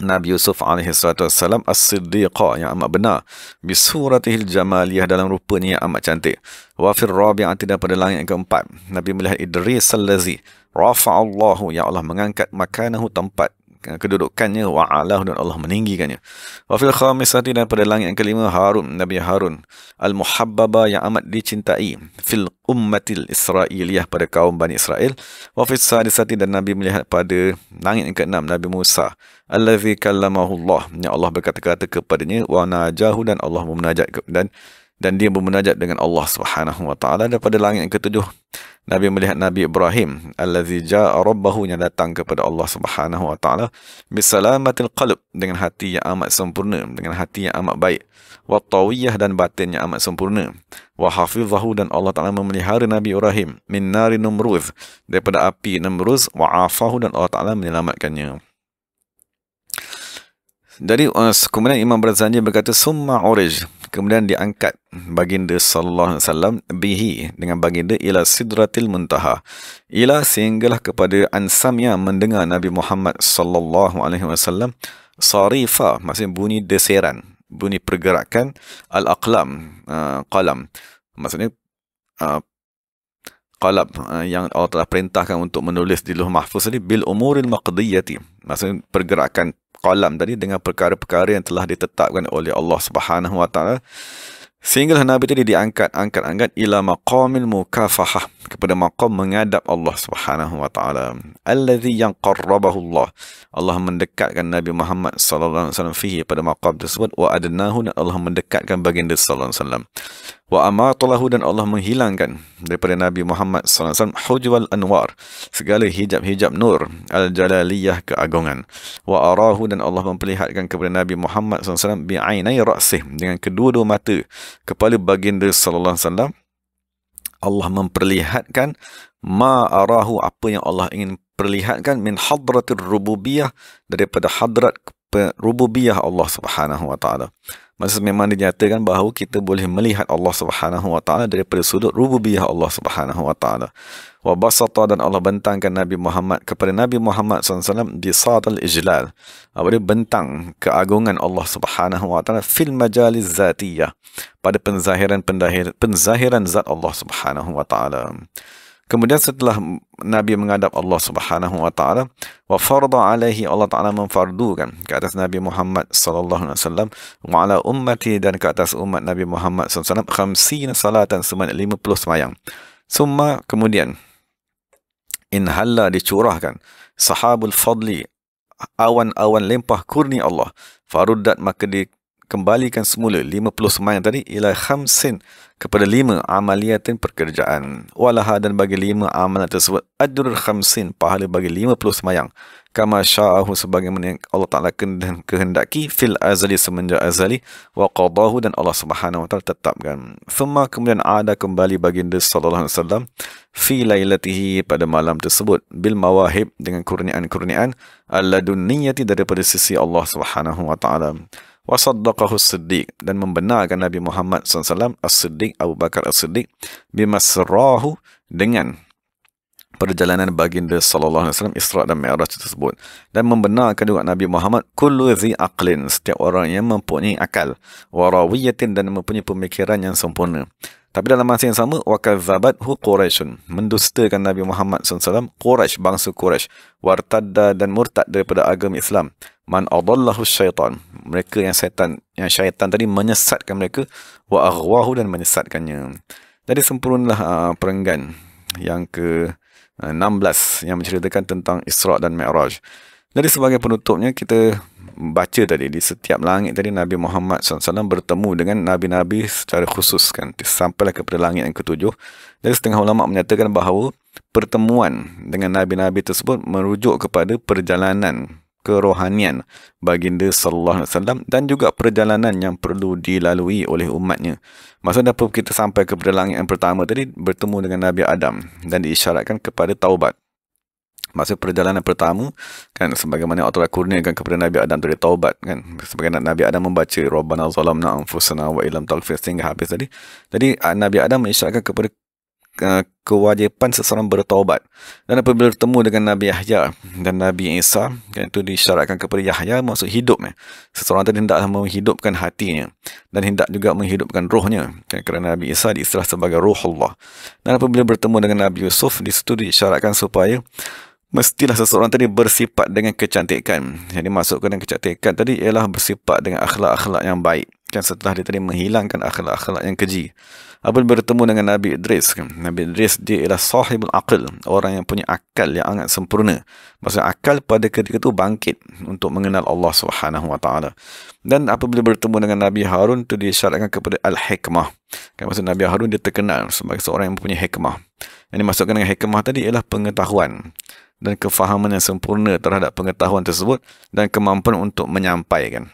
Nabi Yusuf alaihi salatu wassalam, as-siddiqa, yang amat benar, bisuratihil jamaliyah, dalam rupanya yang amat cantik. Wa fir rabi'ati, dan pada langit yang keempat Nabi melihat Idris allazi rafa'allahu, yang Allah mengangkat makanahu, tempat kedudukannya, wa alahu, dan Allah meninggikannya. Wa fil khamisati, dan pada langit yang kelima Harun, Nabi Harun al-muhabbaba, yang amat dicintai, fil ummatil israiliyah, pada kaum Bani Israel. Wa fil sadisati, dan Nabi melihat pada langit yang keenam Nabi Musa allazi kallamahu Allah, yang Allah berkata-kata kepadanya, wa najahu, dan Allah memunajat, dan dia bermunajat dengan Allah Subhanahu wa taala. Daripada langit yang ketujuh Nabi melihat Nabi Ibrahim allazi jaa rabbahu, yang datang kepada Allah Subhanahu wa taala, bisalamatil qalb, dengan hati yang amat sempurna, dengan hati yang amat baik, wa tawiyah, dan batin yang amat sempurna, wa hafizahu, dan Allah Taala memelihara Nabi Ibrahim min nari Numruz, daripada api Namruz, wa afahu, dan Allah Taala menyelamatkannya. Jadi kemudian Imam Barzanji berkata, summa urij, kemudian diangkat baginda sallallahu alaihi wasallam, bihi, dengan baginda, ila sidratil muntaha, ila, sehinggalah kepada ansamnya, mendengar Nabi Muhammad sallallahu alaihi wasallam, sarifa, maksudnya bunyi deseran, bunyi pergerakan, al-aqlam, qalam, maksudnya qalam, yang Allah telah perintahkan untuk menulis di Lauh Mahfuz tadi, bil umuril maqdiyati, maksudnya pergerakan qalam tadi dengan perkara-perkara yang telah ditetapkan oleh Allah Subhanahu wa taala, sehinggalah Nabi tadi diangkat ila maqamil mukafahah, kepada maqam menghadap Allah Subhanahu wa taala, allazi yang qarrabahu Allah, Allah mendekatkan Nabi Muhammad sallallahu alaihi wasallam fihi, pada maqam tersebut, wa adnahu, dan Allah mendekatkan baginda sallallahu alaihi wasallam, wa amatalahu, dan Allah menghilangkan daripada Nabi Muhammad sallallahu alaihi wasallam hujwal anwar, segala hijab-hijab nur, al-jalaliyah, keagungan, wa arahu, dan Allah memperlihatkan kepada Nabi Muhammad sallallahu alaihi wasallam bi'ainai ra'sih, dengan kedua-dua mata kepala baginda sallallahu alaihi wasallam, Allah memperlihatkan ma arahu, apa yang Allah ingin perlihatkan, min hadratir rububiyah, daripada hadrat rububiyah Allah Subhanahu wa taala. Maksud memang dinyatakan bahawa kita boleh melihat Allah Subhanahu wa taala daripada sudut rububiyah Allah Subhanahu wa taala. Wa basata, dan Allah bentangkan Nabi Muhammad kepada Nabi Muhammad SAW bisatal ijlal. Apa dia? Bentang keagungan Allah Subhanahu wa taala fil majalis zatiyah, pada penzahiran zat Allah Subhanahu wa taala. Kemudian setelah Nabi menghadap Allah Subhanahu wa taala, wa farda alaihi, Allah Taala memfardukan ke atas Nabi Muhammad sallallahu alaihi wasallam, wa ala ummati, dan ke atas umat Nabi Muhammad sallallahu alaihi wasallam 50 salatan, sebanyak 50 sembahyang. Summa, kemudian inhalla, dicurahkan sahabul fadli, awan-awan limpah kurni Allah, faruddat, maka dikembalikan semula 50 sembahyang tadi ila khamsin, kepada 5 amaliatin, pekerjaan, walaha, dan bagi 5 amalan tersebut ajrul khamsin, pahala bagi 50 sembahyang, kama sya'ahu, sebagaimana Allah Ta'ala kehendaki, fil azali, semenjak azali, wa qadahu, dan Allah Subhanahu wa taala tetapkan. Thumma, kemudian ada kembali baginda sallallahu alaihi wasallam fi lailatihi, pada malam tersebut, bil mawahib, dengan kurniaan-kurniaan alladunniyati, daripada sisi Allah Subhanahu wa taala. Wa saddaqahu as-siddiq, dan membenarkan Nabi Muhammad SAW as-siddiq, Abu Bakar as-Siddiq, bimasrahu, dengan perjalanan baginda sallallahu alaihi wasallam Isra dan Mi'raj tersebut, dan membenarkan juga Nabi Muhammad kullu dhi aqlin, setiap orang yang mempunyai akal, wa rawiyatin, dan mempunyai pemikiran yang sempurna. Tapi dalam masa yang sama, wa kadzabathu Quraisyun, mendustakan Nabi Muhammad SAW Quraisy, bangsa Quraisy, wartadda, dan murtad daripada agama Islam, man adallahu syaitan, mereka yang syaitan tadi menyesatkan mereka, wa aghwahu, dan menyesatkannya. Jadi sempurnalah perenggan yang ke-16 yang menceritakan tentang Isra dan Mi'raj. Jadi sebagai penutupnya, kita baca tadi di setiap langit tadi Nabi Muhammad SAW bertemu dengan Nabi-Nabi secara khusus kan, sampailah kepada langit yang ke-7. Jadi setengah ulama menyatakan bahawa pertemuan dengan Nabi-Nabi tersebut merujuk kepada perjalanan kerohanian baginda sallallahu alaihi wasallam, dan juga perjalanan yang perlu dilalui oleh umatnya. Maksudnya apa, kita sampai kepada langit yang pertama tadi, bertemu dengan Nabi Adam, dan diisyaratkan kepada taubat. Maksud perjalanan pertama kan, sebagaimana Allah kurniakan kepada Nabi Adam dari taubat kan, sebagaimana Nabi Adam membaca Rabbana zalamna anfusana wa illam taghfir sehingga habis tadi. Jadi Nabi Adam mengisyaratkan kepada kewajipan seseorang bertaubat. Dan apabila bertemu dengan Nabi Yahya dan Nabi Isa kan, itu disyaratkan kepada Yahya, maksud hidup seseorang tadi hendaklah menghidupkan hatinya, dan hendak juga menghidupkan rohnya kan, kerana Nabi Isa diistilah sebagai ruhullah. Dan apabila bertemu dengan Nabi Yusuf, di situ disyaratkan supaya mestilah seseorang tadi bersifat dengan kecantikan. Jadi masukkan dengan kecantikan tadi ialah bersifat dengan akhlak-akhlak yang baik kan, setelah dia tadi menghilangkan akhlak-akhlak yang keji. Apabila bertemu dengan Nabi Idris kan, Nabi Idris dia ialah sahibul aql, orang yang punya akal yang sangat sempurna. Maksudnya akal pada ketika itu bangkit untuk mengenal Allah Subhanahu wa taala. Dan apabila bertemu dengan Nabi Harun, itu disyaratkan kepada al-hikmah kan, maksud Nabi Harun dia terkenal sebagai seorang yang mempunyai hikmah. Yang dimasukkan dengan hikmah tadi ialah pengetahuan dan kefahaman yang sempurna terhadap pengetahuan tersebut, dan kemampuan untuk menyampaikan.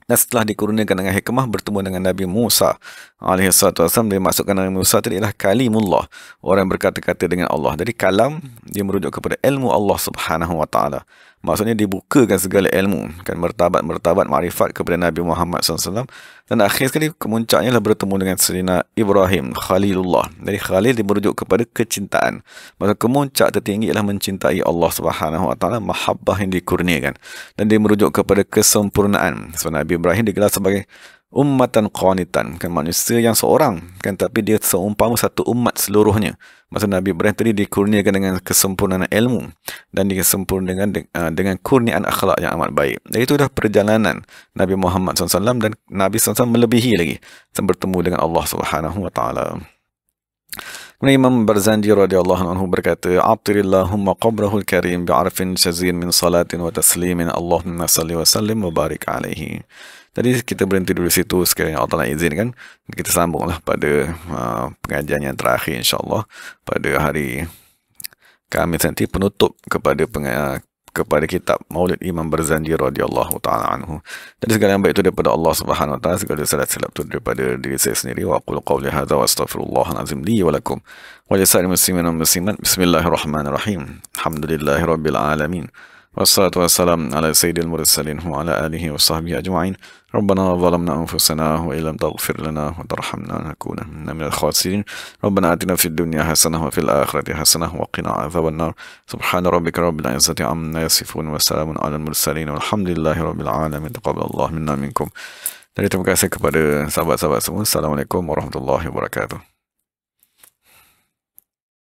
Dan setelah dikurniakan dengan hikmah, bertemu dengan Nabi Musa alaihissalam, dia masukkan Nabi Musa tadi ialah kalimullah, orang yang berkata-kata dengan Allah. Jadi kalam dia merujuk kepada ilmu Allah Subhanahu wa taala. Maksudnya dibukakan segala ilmu kan, martabat makrifat kepada Nabi Muhammad SAW. Dan akhir sekali kemuncaknya lah bertemu dengan Sayyidina Ibrahim Khalilullah. Jadi Khalil dia merujuk kepada kecintaan. Maksud kemuncak tertinggi ialah mencintai Allah Subhanahu wa taala, mahabbah yang dikurniakan, dan dia merujuk kepada kesempurnaan. So Nabi Ibrahim digelar sebagai ummatan qanitan kan, manusia yang seorang kan, tapi dia seumpama satu umat seluruhnya. Maksud Nabi Ibrahim tadi dikurniakan dengan kesempurnaan ilmu, dan disempurnakan dengan kurniaan akhlak yang amat baik. Dan itu dah perjalanan Nabi Muhammad SAW, dan Nabi SAW melebihi lagi bertemu dengan Allah Subhanahu wa taala. Kemudian Imam Barzanji radhiyallahu anhu berkata, "Atirillahumma qabrahul karim bi'arfin shazin min salatin wa taslimin, Allahumma salli wa sallim wa barik alaihi." Tadi kita berhenti dulu situ, sekiranya Allah Ta'ala izinkan kita sambunglah pada pengajian yang terakhir insyaAllah pada hari Khamis nanti, penutup kepada kitab Maulid Imam Barzanji radhiyallahu ta'ala anhu. Jadi segala yang baik itu daripada Allah Subhanahu wa taala, segala silap itu daripada diri saya sendiri. Wa aqulu qawli hadza wa astaghfirullahal azim li wa lakum wa lisa'il muslimin wal muslimat. Bismillahirrahmanirrahim. Alhamdulillahirabbil alamin. Wassalatu wassalamu ala sayyidil mursalin wa ala alihi wa sahbihi ajma'in. ربنا ظلمنا أنفسنا وإن لم تغفر لنا وترحمنا لنكونن من الخاسرين ربنا آتنا في الدنيا حسنة وفي الآخرة حسنة وقنا عذاب النار سبحان ربك رب العزة عما يصفون وسلام على المرسلين والحمد لله رب العالمين تقبل الله منا منكم. Jadi terima kasih kepada sahabat-sahabat semua. Assalamualaikum warahmatullahi wabarakatuh.